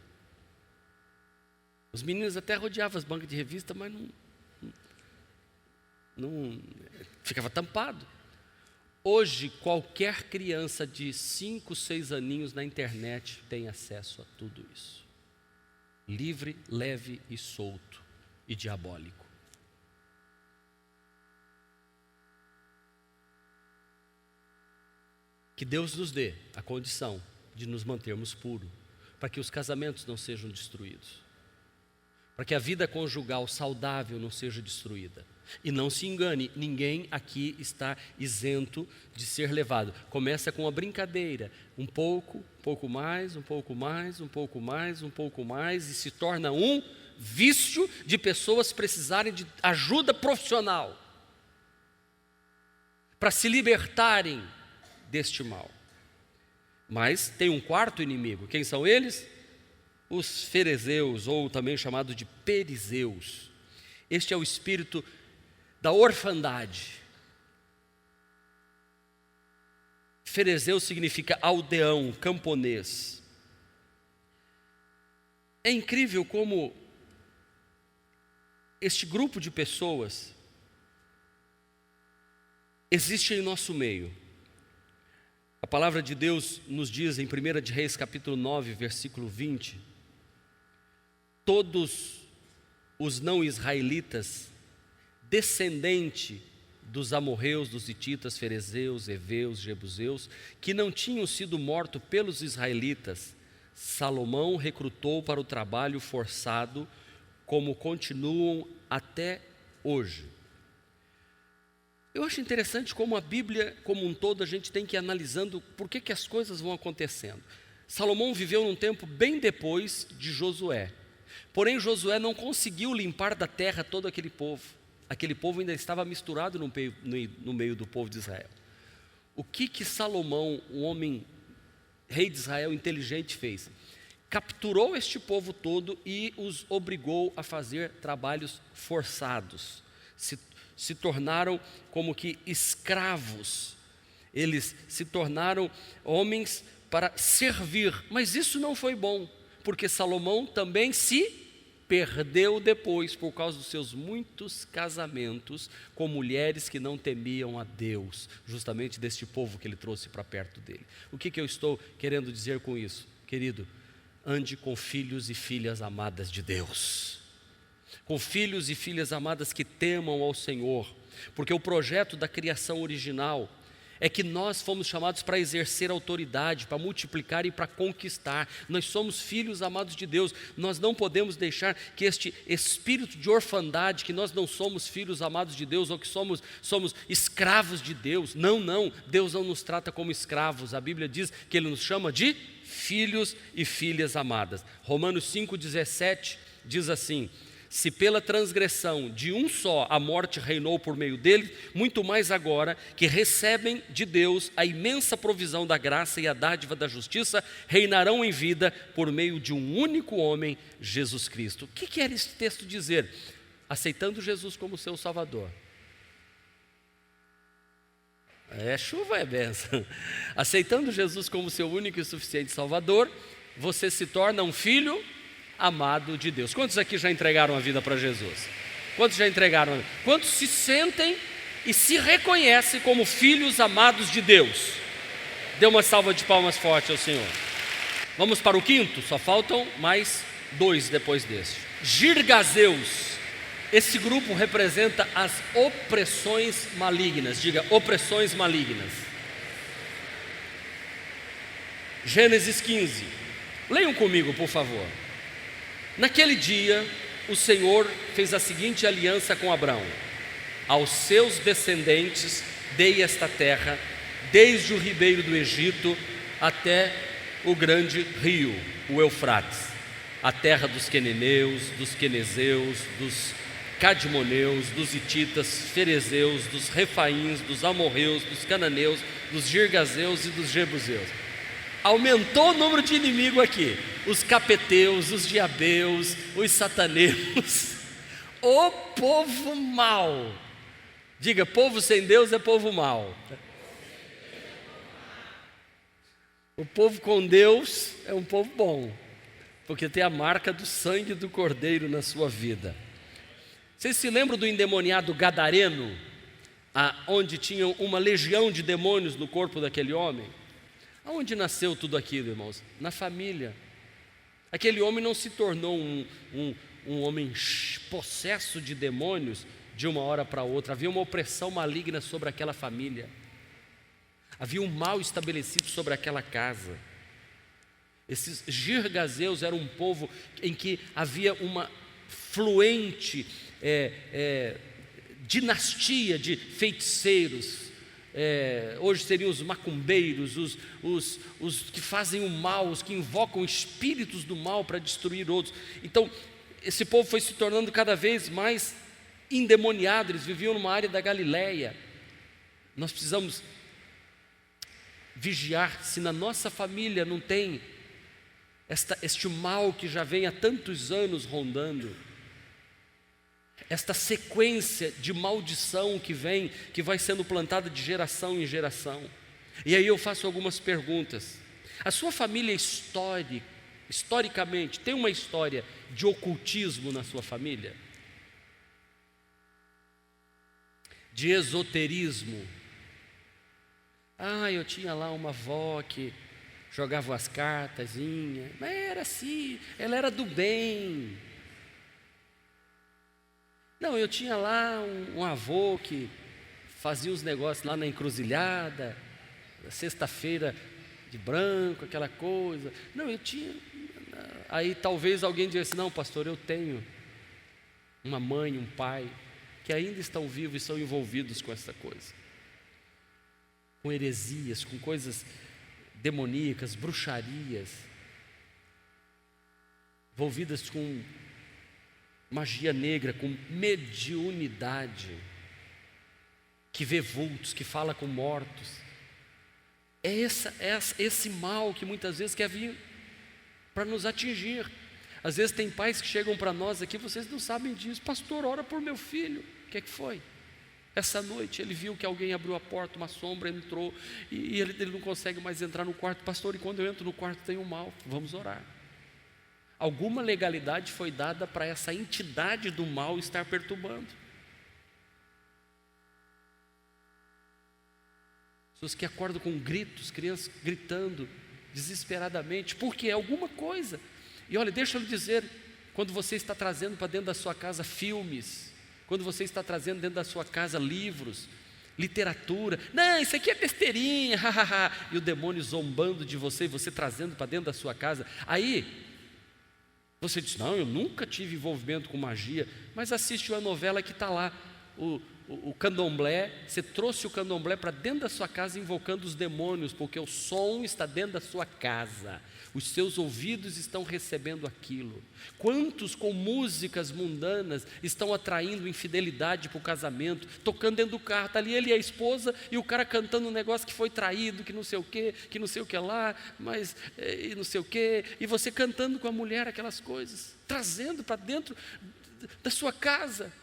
Os meninos até rodeavam as bancas de revista, mas não ficava tampado. Hoje, qualquer criança de 5, 6 aninhos na internet tem acesso a tudo isso. Livre, leve e solto e diabólico. Que Deus nos dê a condição de nos mantermos puros, para que os casamentos não sejam destruídos, para que a vida conjugal saudável não seja destruída. E não se engane, ninguém aqui está isento de ser levado. Começa com uma brincadeira, um pouco mais, um pouco mais, um pouco mais, um pouco mais, e se torna um vício de pessoas precisarem de ajuda profissional para se libertarem deste mal. Mas tem um quarto inimigo. Quem são eles? Os ferezeus, ou também chamado de perizeus. Este é o espírito da orfandade. Ferezeu significa aldeão, camponês. É incrível como este grupo de pessoas existe em nosso meio. A palavra de Deus nos diz em 1 de Reis capítulo 9, versículo 20: todos os não israelitas, descendente dos amorreus, dos hititas, ferezeus, heveus, jebuseus, que não tinham sido mortos pelos israelitas, Salomão recrutou para o trabalho forçado, como continuam até hoje. Eu acho interessante como a Bíblia, como um todo, a gente tem que ir analisando por que as coisas vão acontecendo. Salomão viveu num tempo bem depois de Josué. Porém, Josué não conseguiu limpar da terra todo aquele povo. aquele povo ainda estava misturado no meio do povo de Israel. O que Salomão, um homem, rei de Israel inteligente, fez? Capturou este povo todo e os obrigou a fazer trabalhos forçados. Se tornaram como que escravos. Eles se tornaram homens para servir. Mas isso não foi bom, porque Salomão também se perdeu depois por causa dos seus muitos casamentos com mulheres que não temiam a Deus, justamente deste povo que ele trouxe para perto dele. O que eu estou querendo dizer com isso? Querido, ande com filhos e filhas amadas de Deus, com filhos e filhas amadas que temam ao Senhor, porque o projeto da criação original é que nós fomos chamados para exercer autoridade, para multiplicar e para conquistar. Nós somos filhos amados de Deus. Nós não podemos deixar que este espírito de orfandade, que nós não somos filhos amados de Deus ou que somos escravos de Deus. Não, Deus não nos trata como escravos. A Bíblia diz que Ele nos chama de filhos e filhas amadas. Romanos 5,17 diz assim: se pela transgressão de um só a morte reinou por meio dele, muito mais agora que recebem de Deus a imensa provisão da graça e a dádiva da justiça, reinarão em vida por meio de um único homem, Jesus Cristo. O que quer esse texto dizer? Aceitando Jesus como seu Salvador. Chuva é benção. Aceitando Jesus como seu único e suficiente Salvador, você se torna um filho amado de Deus. Quantos aqui já entregaram a vida para Jesus? Quantos já entregaram? Quantos se sentem e se reconhecem como filhos amados de Deus? Dê uma salva de palmas forte ao Senhor. Vamos para o quinto, só faltam mais 2 depois deste. Girgazeus. Esse grupo representa as opressões malignas. Diga, opressões malignas. Gênesis 15. Leiam comigo, por favor. Naquele dia, o Senhor fez a seguinte aliança com Abrão: aos seus descendentes dei esta terra, desde o ribeiro do Egito até o grande rio, o Eufrates, a terra dos queneneus, dos quenezeus, dos cadmoneus, dos hititas, ferezeus, dos refaíns, dos amorreus, dos cananeus, dos girgazeus e dos jebuseus. Aumentou o número de inimigo aqui: os capeteus, os diabeus, os sataneus, o povo mau. Diga, povo sem Deus é povo mau. O povo com Deus é um povo bom, porque tem a marca do sangue do Cordeiro na sua vida. Vocês se lembram do endemoniado gadareno, onde tinha uma legião de demônios no corpo daquele homem? Aonde nasceu tudo aquilo, irmãos? Na família. Aquele homem não se tornou um homem possesso de demônios de uma hora para outra. Havia uma opressão maligna sobre aquela família. Havia um mal estabelecido sobre aquela casa. Esses girgazeus eram um povo em que havia uma fluente dinastia de feiticeiros. Hoje seriam os macumbeiros, os que fazem o mal, os que invocam espíritos do mal para destruir outros. Então, esse povo foi se tornando cada vez mais endemoniado. Eles viviam numa área da Galileia. Nós precisamos vigiar se na nossa família não tem este mal que já vem há tantos anos rondando. Esta sequência de maldição que vai sendo plantada de geração em geração. E aí eu faço algumas perguntas. A sua família historicamente, tem uma história de ocultismo na sua família? De esoterismo? Eu tinha lá uma avó que jogava as cartazinhas, mas era assim, ela era do bem. Não, eu tinha lá um avô que fazia os negócios lá na encruzilhada, sexta-feira de branco, aquela coisa. Não, eu tinha. Aí talvez alguém diga assim: não, pastor, eu tenho uma mãe, um pai, que ainda estão vivos e são envolvidos com essa coisa. Com heresias, com coisas demoníacas, bruxarias, envolvidas com magia negra, com mediunidade, que vê vultos, que fala com mortos. É esse mal que muitas vezes quer vir para nos atingir. Às vezes tem pais que chegam para nós aqui, vocês não sabem disso. Pastor, ora por meu filho. O que é que foi? Essa noite ele viu que alguém abriu a porta, uma sombra entrou, e ele não consegue mais entrar no quarto. Pastor, e quando eu entro no quarto tem um mal, vamos orar. Alguma legalidade foi dada para essa entidade do mal estar perturbando. Pessoas que acordam com gritos, crianças gritando desesperadamente, porque é alguma coisa. E olha, deixa eu lhe dizer, quando você está trazendo para dentro da sua casa filmes, quando você está trazendo dentro da sua casa livros, literatura, não, isso aqui é besteirinha, e o demônio zombando de você, e você trazendo para dentro da sua casa, aí você diz, não, eu nunca tive envolvimento com magia, mas assiste uma novela que está lá, o candomblé, você trouxe o candomblé para dentro da sua casa invocando os demônios, porque o som está dentro da sua casa, os seus ouvidos estão recebendo aquilo. Quantos com músicas mundanas estão atraindo infidelidade para o casamento, tocando dentro do carro, está ali ele e a esposa, e o cara cantando um negócio que foi traído, que não sei o que lá, mas e não sei o que, e você cantando com a mulher aquelas coisas, trazendo para dentro da sua casa.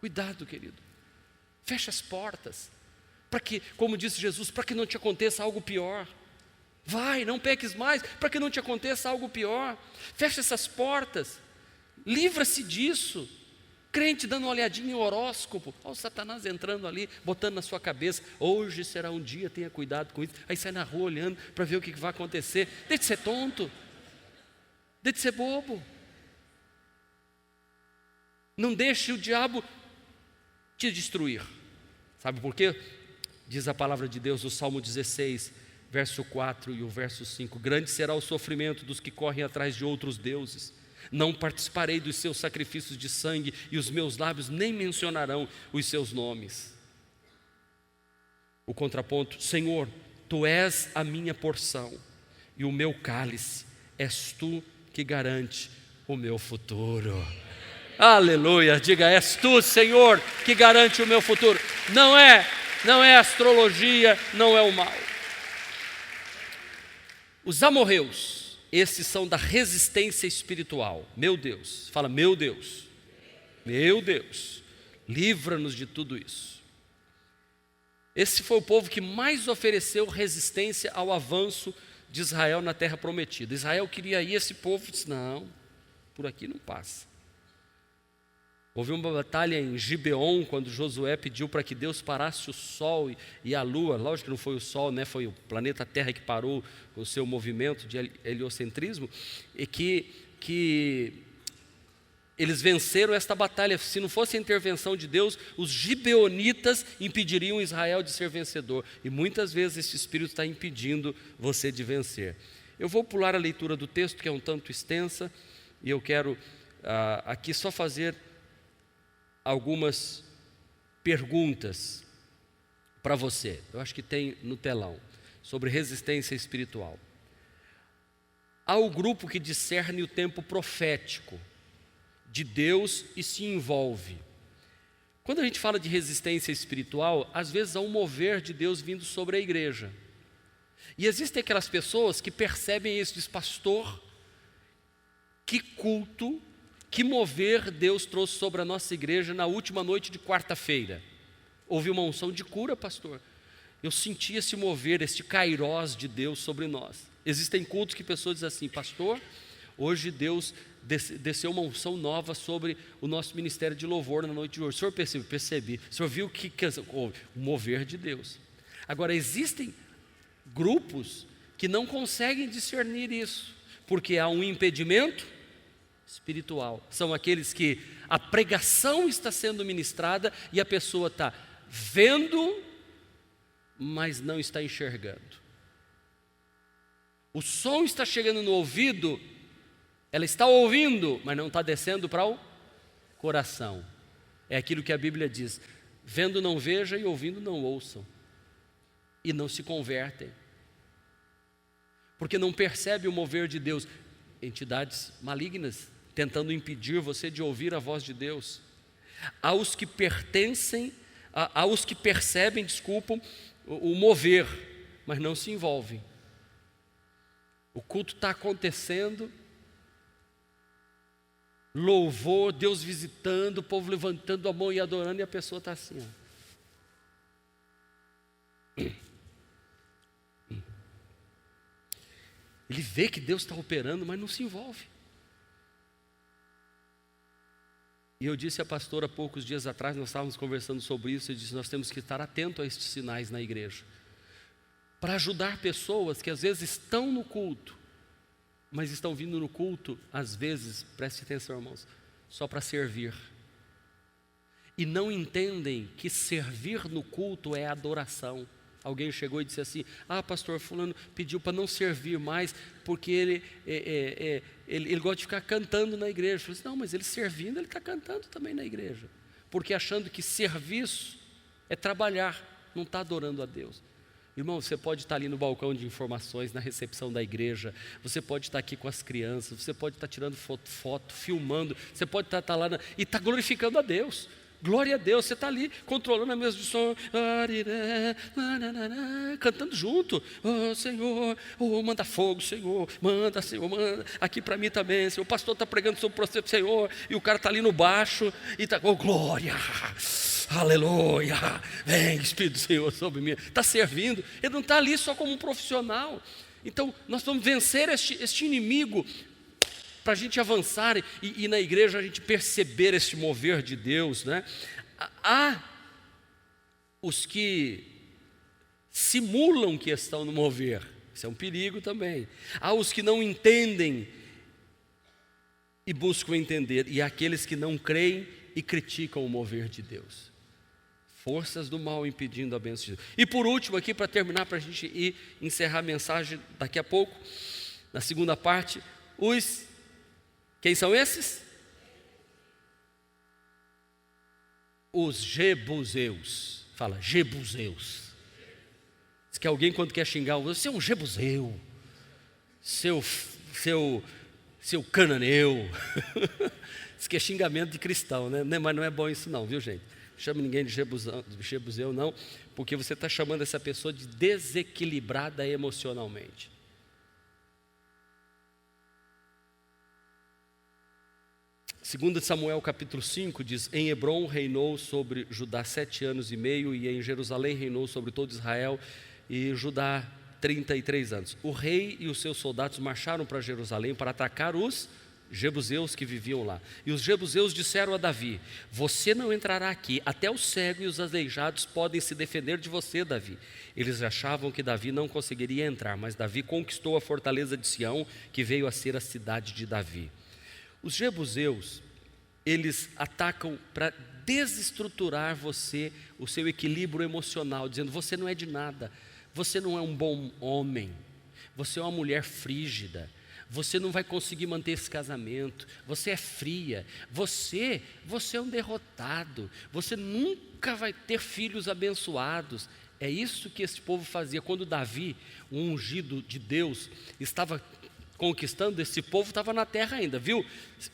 Cuidado, querido, feche as portas, para que, como disse Jesus, para que não te aconteça algo pior. Vai, não peques mais, para que não te aconteça algo pior. Feche essas portas, livra-se disso. Crente dando uma olhadinha em horóscopo, olha o Satanás entrando ali, botando na sua cabeça, hoje será um dia, tenha cuidado com isso. Aí sai na rua olhando para ver o que vai acontecer. Deixe de ser tonto, deixe de ser bobo. Não deixe o diabo te destruir. Sabe por quê? Diz a palavra de Deus no Salmo 16, verso 4 e o verso 5: grande será o sofrimento dos que correm atrás de outros deuses. Não participarei dos seus sacrifícios de sangue, e os meus lábios nem mencionarão os seus nomes. O contraponto: Senhor, Tu és a minha porção e o meu cálice, és Tu que garante o meu futuro. Aleluia, diga, és Tu, Senhor, que garante o meu futuro. Não é astrologia, não é o mal. Os amorreus, esses são da resistência espiritual. Meu Deus, fala, meu Deus, livra-nos de tudo isso. Esse foi o povo que mais ofereceu resistência ao avanço de Israel na terra prometida. Israel queria ir, esse povo disse, não, por aqui não passa. Houve uma batalha em Gibeon, quando Josué pediu para que Deus parasse o sol e a lua. Lógico que não foi o sol, né? Foi o planeta Terra que parou com o seu movimento de heliocentrismo, e que eles venceram esta batalha. Se não fosse a intervenção de Deus, os gibeonitas impediriam Israel de ser vencedor, e muitas vezes esse espírito está impedindo você de vencer. Eu vou pular a leitura do texto, que é um tanto extensa, e eu quero aqui só fazer algumas perguntas para você. Eu acho que tem no telão, sobre resistência espiritual. Há o grupo que discerne o tempo profético de Deus e se envolve. Quando a gente fala de resistência espiritual, às vezes há um mover de Deus vindo sobre a igreja. E existem aquelas pessoas que percebem isso, diz, pastor, que culto, que mover Deus trouxe sobre a nossa igreja na última noite de quarta-feira. Houve uma unção de cura, pastor. Eu senti esse mover, este kairós de Deus sobre nós. Existem cultos que pessoas dizem assim, pastor, hoje Deus desceu uma unção nova sobre o nosso ministério de louvor na noite de hoje. O senhor percebi. O senhor viu que o mover de Deus. Agora, existem grupos que não conseguem discernir isso, porque há um impedimento espiritual. São aqueles que a pregação está sendo ministrada e a pessoa está vendo, mas não está enxergando. O som está chegando no ouvido, ela está ouvindo, mas não está descendo para o coração. É aquilo que a Bíblia diz, vendo não veja e ouvindo não ouçam, e não se convertem, porque não percebe o mover de Deus. Entidades malignas tentando impedir você de ouvir a voz de Deus. Há os que pertencem, há os que percebem, o mover, mas não se envolvem. O culto está acontecendo, louvor, Deus visitando, o povo levantando a mão e adorando, e a pessoa está assim, ó. Ele vê que Deus está operando, mas não se envolve. E eu disse à pastora poucos dias atrás, nós estávamos conversando sobre isso, eu disse, nós temos que estar atentos a estes sinais na igreja, para ajudar pessoas que às vezes estão no culto, mas estão vindo no culto, às vezes, preste atenção, irmãos, só para servir. E não entendem que servir no culto é adoração. Alguém chegou e disse assim, pastor fulano pediu para não servir mais, porque ele gosta de ficar cantando na igreja. Eu falei assim, não, mas ele servindo, ele está cantando também na igreja. Porque achando que serviço é trabalhar, não está adorando a Deus. Irmão, você pode estar ali no balcão de informações, na recepção da igreja, você pode estar aqui com as crianças, você pode estar tirando foto, filmando, você pode estar lá e está glorificando a Deus. Glória a Deus, você está ali controlando a mesa de som, cantando junto, Senhor, manda fogo, Senhor, manda, aqui para mim também, Senhor, o pastor está pregando sobre o processo, Senhor, e o cara está ali no baixo, e está, glória, aleluia, vem Espírito do Senhor sobre mim, está servindo, ele não está ali só como um profissional. Então nós vamos vencer este inimigo, para a gente avançar e na igreja a gente perceber esse mover de Deus, né? Há os que simulam que estão no mover, isso é um perigo também. Há os que não entendem e buscam entender, e há aqueles que não creem e criticam o mover de Deus. Forças do mal impedindo a bênção de Deus. E por último aqui, para terminar, para a gente ir encerrar a mensagem daqui a pouco, na segunda parte, quem são esses? Os jebuseus. Fala, jebuseus. Diz que alguém quando quer xingar, você é um jebuseu, seu cananeu. Diz que é xingamento de cristão, né? Mas não é bom isso não, viu gente? Não chame ninguém de jebuseu não, porque você está chamando essa pessoa de desequilibrada emocionalmente. 2 Samuel capítulo 5 diz, em Hebrom reinou sobre Judá 7 anos e meio, e em Jerusalém reinou sobre todo Israel e Judá 33 anos. O rei e os seus soldados marcharam para Jerusalém para atacar os jebuseus que viviam lá. E os jebuseus disseram a Davi, você não entrará aqui, até os cegos e os aleijados podem se defender de você, Davi. Eles achavam que Davi não conseguiria entrar, mas Davi conquistou a fortaleza de Sião, que veio a ser a cidade de Davi. Os jebuseus, eles atacam para desestruturar você, o seu equilíbrio emocional, dizendo, você não é de nada, você não é um bom homem, você é uma mulher frígida, você não vai conseguir manter esse casamento, você é fria, você é um derrotado, você nunca vai ter filhos abençoados. É isso que esse povo fazia. Quando Davi, o ungido de Deus, estava conquistando, esse povo estava na terra ainda, viu?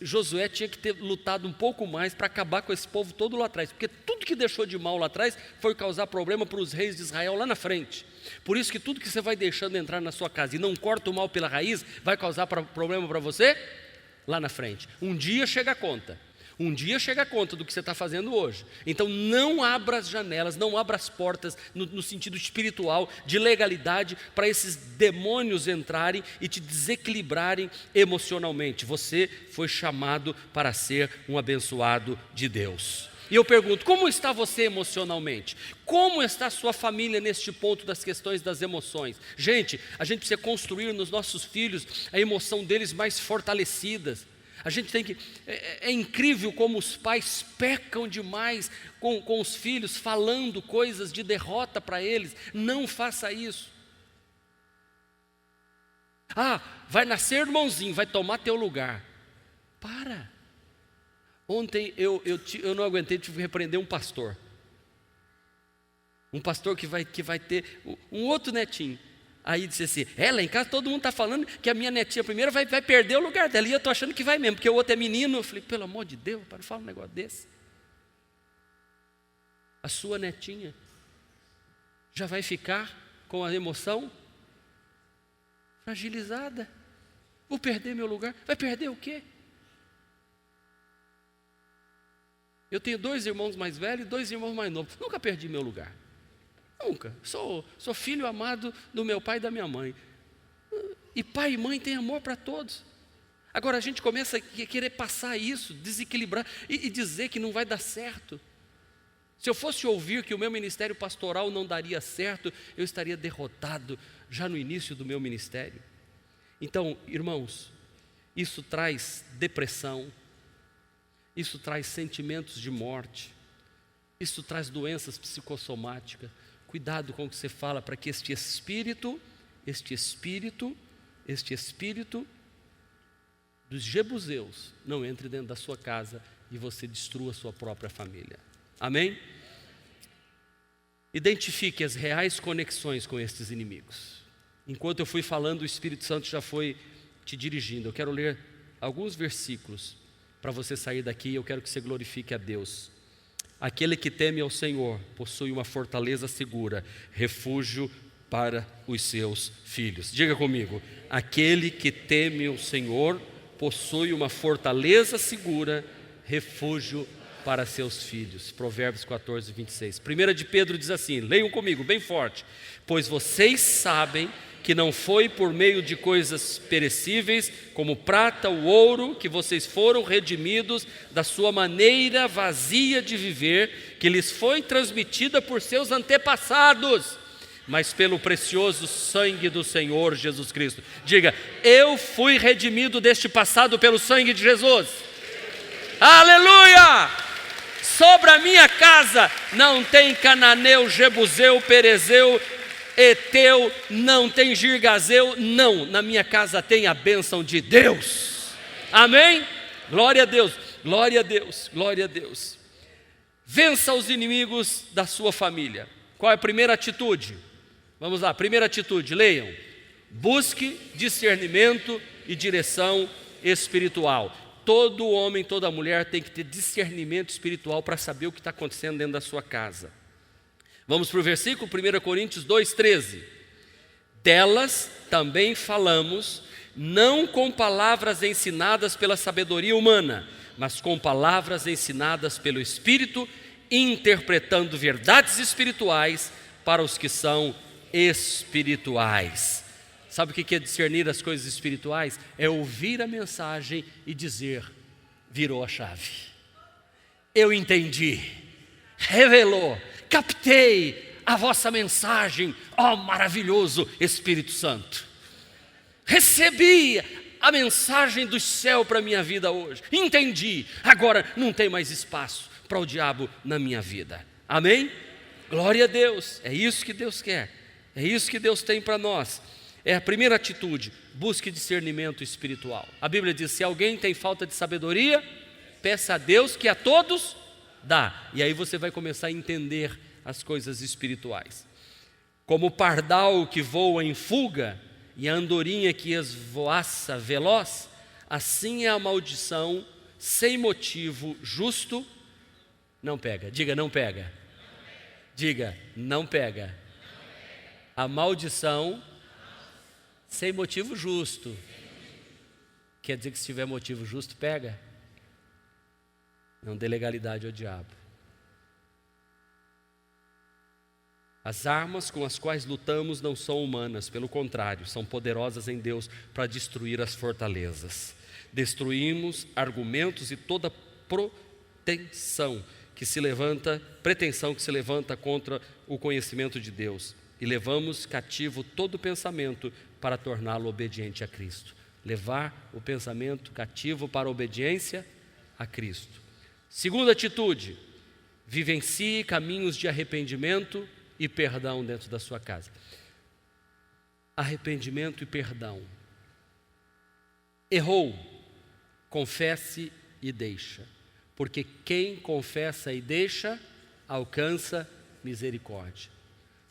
Josué tinha que ter lutado um pouco mais para acabar com esse povo todo lá atrás, porque tudo que deixou de mal lá atrás foi causar problema para os reis de Israel lá na frente. Por isso que tudo que você vai deixando entrar na sua casa e não corta o mal pela raiz, vai causar problema para você lá na frente. Um dia chega a conta. Um dia chega a conta do que você está fazendo hoje. Então não abra as janelas, não abra as portas no sentido espiritual, de legalidade, para esses demônios entrarem e te desequilibrarem emocionalmente. Você foi chamado para ser um abençoado de Deus. E eu pergunto, como está você emocionalmente? Como está a sua família neste ponto das questões das emoções? Gente, a gente precisa construir nos nossos filhos a emoção deles mais fortalecidas. A gente tem que... É incrível como os pais pecam demais com os filhos, falando coisas de derrota para eles. Não faça isso. Vai nascer irmãozinho, vai tomar teu lugar. Para. Ontem eu não aguentei, tive que repreender um pastor. Um pastor que vai ter um outro netinho. Aí disse assim, lá em casa todo mundo está falando que a minha netinha primeiro vai perder o lugar dela, e eu estou achando que vai mesmo, porque o outro é menino. Eu falei, pelo amor de Deus, para não falar um negócio desse. A sua netinha já vai ficar com a emoção fragilizada. Vou perder meu lugar. Vai perder o quê? Eu tenho 2 irmãos mais velhos e 2 irmãos mais novos. Nunca perdi meu lugar. Nunca. Sou filho amado do meu pai e da minha mãe. E pai e mãe têm amor para todos. Agora a gente começa a querer passar isso, desequilibrar e dizer que não vai dar certo. Se eu fosse ouvir que o meu ministério pastoral não daria certo, eu estaria derrotado já no início do meu ministério. Então, irmãos, isso traz depressão, isso traz sentimentos de morte, isso traz doenças psicossomáticas. Cuidado com o que você fala, para que este espírito dos jebuseus não entre dentro da sua casa e você destrua a sua própria família. Amém? Identifique as reais conexões com estes inimigos. Enquanto eu fui falando, o Espírito Santo já foi te dirigindo. Eu quero ler alguns versículos para você sair daqui. Eu quero que você glorifique a Deus. Aquele que teme ao Senhor possui uma fortaleza segura, refúgio para os seus filhos. Diga comigo, aquele que teme o Senhor possui uma fortaleza segura, refúgio para seus filhos. Provérbios 14, 26. 1 de Pedro diz assim, leiam comigo, bem forte. Pois vocês sabem que não foi por meio de coisas perecíveis, como prata ou ouro, que vocês foram redimidos da sua maneira vazia de viver, que lhes foi transmitida por seus antepassados, mas pelo precioso sangue do Senhor Jesus Cristo. Diga, eu fui redimido deste passado pelo sangue de Jesus. Aleluia! Sobre a minha casa não tem cananeu, jebuseu, perezeu, eteu, não tem girgazeu, não, na minha casa tem a bênção de Deus. Amém? Glória a Deus, glória a Deus, glória a Deus. Vença os inimigos da sua família. Qual é a primeira atitude? Vamos lá, primeira atitude, leiam. Busque discernimento e direção espiritual. Todo homem, toda mulher tem que ter discernimento espiritual para saber o que está acontecendo dentro da sua casa. Vamos para o versículo, 1 Coríntios 2,13. Delas também falamos, não com palavras ensinadas pela sabedoria humana, mas com palavras ensinadas pelo Espírito, interpretando verdades espirituais para os que são espirituais. Sabe o que é discernir as coisas espirituais? É ouvir a mensagem e dizer, virou a chave. Eu entendi, revelou, captei a vossa mensagem, ó maravilhoso Espírito Santo. Recebi a mensagem do céu para a minha vida hoje. Entendi, agora não tem mais espaço para o diabo na minha vida. Amém? Glória a Deus, é isso que Deus quer, é isso que Deus tem para nós. É a primeira atitude, busque discernimento espiritual. A Bíblia diz, se alguém tem falta de sabedoria, peça a Deus que a todos dá. E aí você vai começar a entender as coisas espirituais. Como o pardal que voa em fuga e a andorinha que esvoaça veloz, assim é a maldição sem motivo justo, não pega. Diga, não pega. Diga, não pega. A maldição sem motivo justo. Quer dizer que se tiver motivo justo, pega? Não dê legalidade ao diabo. As armas com as quais lutamos não são humanas, pelo contrário, são poderosas em Deus para destruir as fortalezas. Destruímos argumentos e toda pretensão que se levanta contra o conhecimento de Deus. E levamos cativo todo pensamento para torná-lo obediente a Cristo. Levar o pensamento cativo para a obediência a Cristo. Segunda atitude, vivencie caminhos de arrependimento e perdão dentro da sua casa. Arrependimento e perdão. Errou, confesse e deixa. Porque quem confessa e deixa, alcança misericórdia.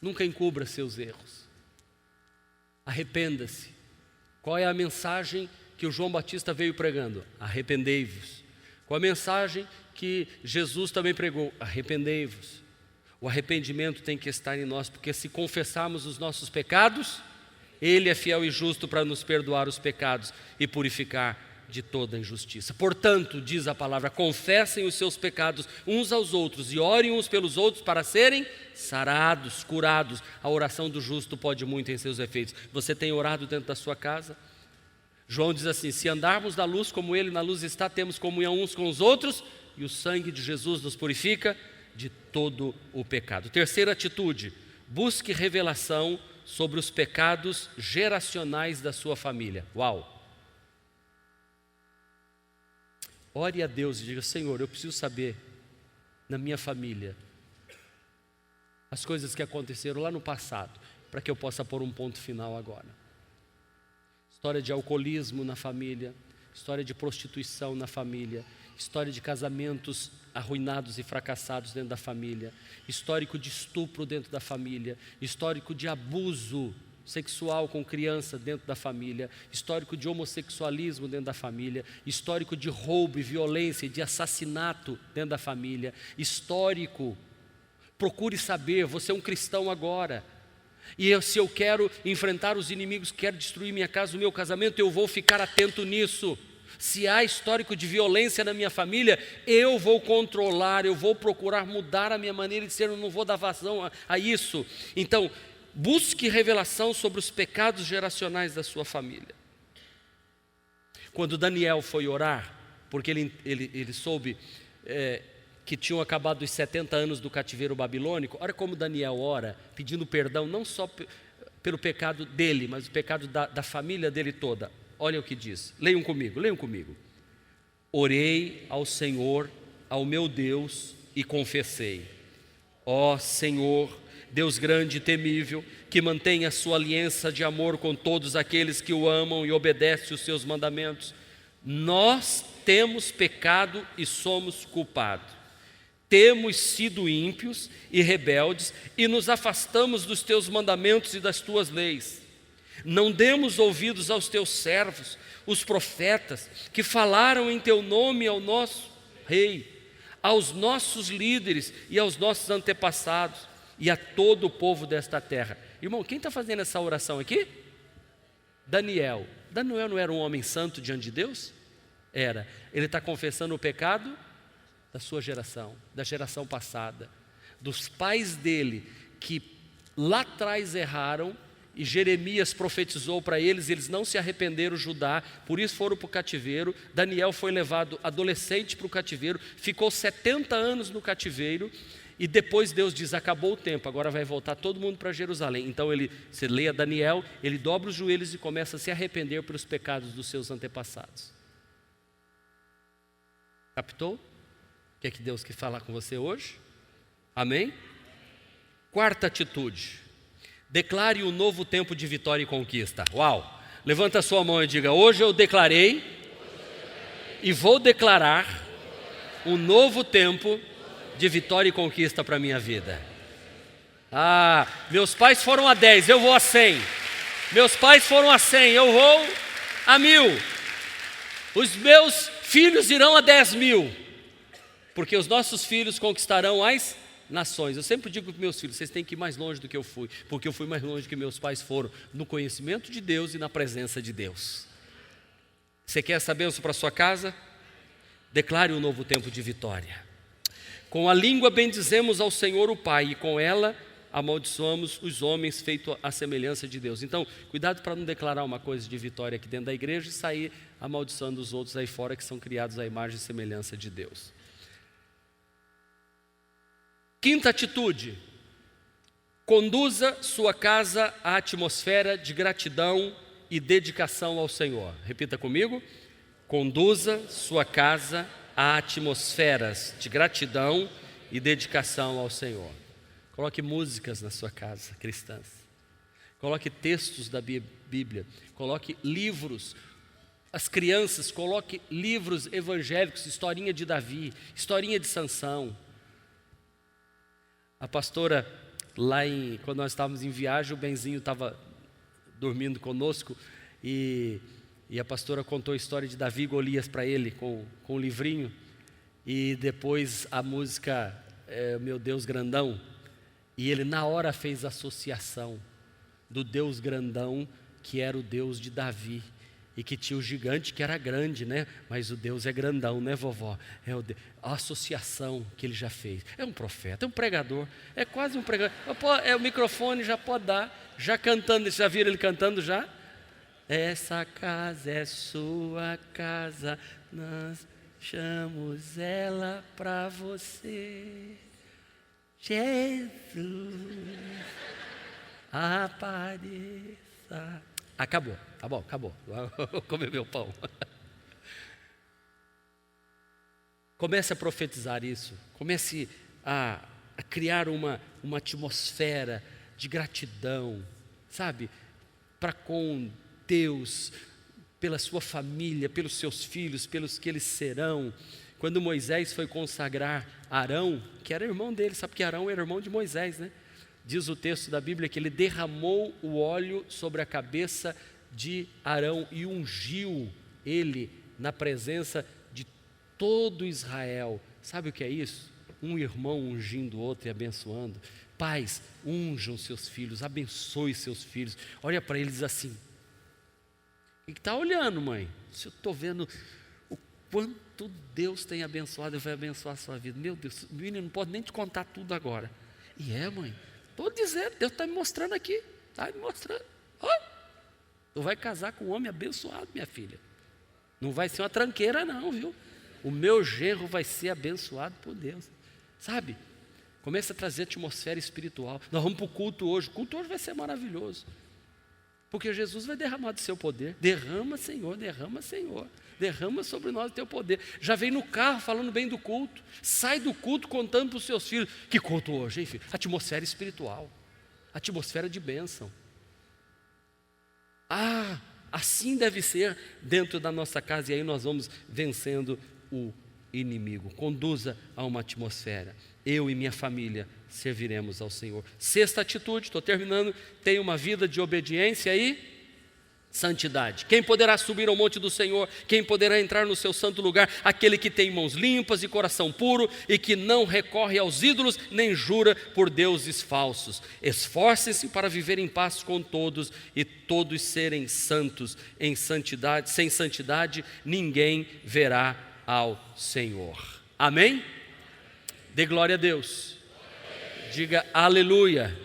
Nunca encubra seus erros. Arrependa-se. Qual é a mensagem que o João Batista veio pregando? Arrependei-vos. Qual a mensagem que Jesus também pregou? Arrependei-vos. O arrependimento tem que estar em nós, porque se confessarmos os nossos pecados, Ele é fiel e justo para nos perdoar os pecados e purificar de toda injustiça. Portanto, diz a palavra, confessem os seus pecados uns aos outros e orem uns pelos outros para serem sarados, curados. A oração do justo pode muito em seus efeitos. Você tem orado dentro da sua casa? João diz assim, se andarmos na luz como Ele na luz está, temos comunhão uns com os outros e o sangue de Jesus nos purifica de todo o pecado. Terceira atitude, busque revelação sobre os pecados geracionais da sua família. Uau! Ore a Deus e diga, Senhor, eu preciso saber na minha família as coisas que aconteceram lá no passado, para que eu possa pôr um ponto final agora. História de alcoolismo na família, história de prostituição na família, história de casamentos arruinados e fracassados dentro da família, histórico de estupro dentro da família, histórico de abuso sexual com criança dentro da família, histórico de homossexualismo dentro da família, histórico de roubo e violência e de assassinato dentro da família, histórico. Procure saber, você é um cristão agora, e se eu quero enfrentar os inimigos que querem destruir minha casa, o meu casamento, eu vou ficar atento nisso. Se há histórico de violência na minha família, eu vou controlar, eu vou procurar mudar a minha maneira de ser, eu não vou dar vazão a isso. Então, busque revelação sobre os pecados geracionais da sua família. Quando Daniel foi orar, porque ele soube que tinham acabado os 70 anos do cativeiro babilônico, olha como Daniel ora, pedindo perdão, não só pelo pecado dele, mas o pecado da família dele toda. Olha o que diz, leiam comigo. Orei ao Senhor, ao meu Deus, e confessei. Ó Senhor, Deus grande e temível, que mantém a sua aliança de amor com todos aqueles que o amam e obedecem os seus mandamentos. Nós temos pecado e somos culpados. Temos sido ímpios e rebeldes e nos afastamos dos teus mandamentos e das tuas leis. Não demos ouvidos aos teus servos, os profetas, que falaram em teu nome ao nosso rei, aos nossos líderes e aos nossos antepassados e a todo o povo desta terra. Irmão, quem está fazendo essa oração aqui? Daniel. Daniel não era um homem santo diante de Deus? Era. Ele está confessando o pecado da sua geração, da geração passada, dos pais dele que lá atrás erraram, e Jeremias profetizou para eles, eles não se arrependeram, Judá, por isso foram para o cativeiro. Daniel foi levado adolescente para o cativeiro, ficou 70 anos no cativeiro, e depois Deus diz, acabou o tempo, agora vai voltar todo mundo para Jerusalém. Então você lê a Daniel, ele dobra os joelhos e começa a se arrepender pelos pecados dos seus antepassados. Captou? O que Deus quer falar com você hoje? Amém? Quarta atitude, declare um novo tempo de vitória e conquista. Uau! Levanta a sua mão e diga, hoje eu declarei e vou declarar um novo tempo de vitória e conquista para a minha vida. Meus pais foram a 10, eu vou a 100. Meus pais foram a 100, eu vou a 1000. Os meus filhos irão a 10.000. Porque os nossos filhos conquistarão as nações. Eu sempre digo para os meus filhos, vocês têm que ir mais longe do que eu fui, porque eu fui mais longe do que meus pais foram, no conhecimento de Deus e na presença de Deus. Você quer essa bênção para a sua casa? Declare um novo tempo de vitória. Com a língua bendizemos ao Senhor o Pai, e com ela amaldiçoamos os homens feitos à semelhança de Deus. Então, cuidado para não declarar uma coisa de vitória aqui dentro da igreja e sair amaldiçoando os outros aí fora que são criados à imagem e semelhança de Deus. Quinta atitude, conduza sua casa à atmosfera de gratidão e dedicação ao Senhor. Repita comigo, conduza sua casa a atmosferas de gratidão e dedicação ao Senhor. Coloque músicas na sua casa, cristãs. Coloque textos da Bíblia, coloque livros. As crianças, coloque livros evangélicos, historinha de Davi, historinha de Sansão. A pastora, quando nós estávamos em viagem, o Benzinho estava dormindo conosco, e a pastora contou a história de Davi e Golias para ele com um livrinho, e depois a música Meu Deus Grandão, e ele na hora fez associação do Deus grandão, que era o Deus de Davi, e que tinha o gigante que era grande, né? Mas o Deus é grandão, né, vovó? A associação que ele já fez. É um profeta, é um pregador, é quase um pregador. O microfone já pode dar, já cantando, já viram ele cantando já? Essa casa é sua casa, nós chamamos ela para você. Jesus, apareça. Acabou, tá bom, acabou. Vou comer meu pão. Comece a profetizar isso. Comece a criar uma atmosfera de gratidão, sabe? Para com Deus, pela sua família, pelos seus filhos, pelos que eles serão. Quando Moisés foi consagrar Arão, que era irmão dele, sabe que Arão era irmão de Moisés, né? Diz o texto da Bíblia que ele derramou o óleo sobre a cabeça de Arão e ungiu ele na presença de todo Israel. Sabe o que é isso? Um irmão ungindo o outro e abençoando. Pais, unjam seus filhos, abençoe seus filhos. Olha para eles assim. O que está olhando, mãe? Se eu estou vendo o quanto Deus tem abençoado, eu vou abençoar a sua vida. Meu Deus, o menino não pode nem te contar tudo agora. E mãe, estou dizendo, Deus está me mostrando aqui, está me mostrando. Tu vai casar com um homem abençoado, minha filha. Não vai ser uma tranqueira não, viu? O meu genro vai ser abençoado por Deus. Sabe? Começa a trazer atmosfera espiritual. Nós vamos para o culto hoje. O culto hoje vai ser maravilhoso. Porque Jesus vai derramar do seu poder. Derrama, Senhor, derrama, Senhor. Derrama sobre nós o teu poder. Já vem no carro falando bem do culto. Sai do culto contando para os seus filhos. Que culto hoje, hein, filho? Atmosfera espiritual. Atmosfera de bênção. Assim deve ser dentro da nossa casa. E aí nós vamos vencendo o inimigo. Conduza a uma atmosfera. Eu e minha família serviremos ao Senhor. Sexta atitude, estou terminando. Tenha uma vida de obediência e santidade. Quem poderá subir ao monte do Senhor? Quem poderá entrar no seu santo lugar? Aquele que tem mãos limpas e coração puro e que não recorre aos ídolos, nem jura por deuses falsos. Esforcem-se para viver em paz com todos e todos serem santos. Em santidade, sem santidade, ninguém verá ao Senhor. Amém? Dê glória a Deus. Diga aleluia.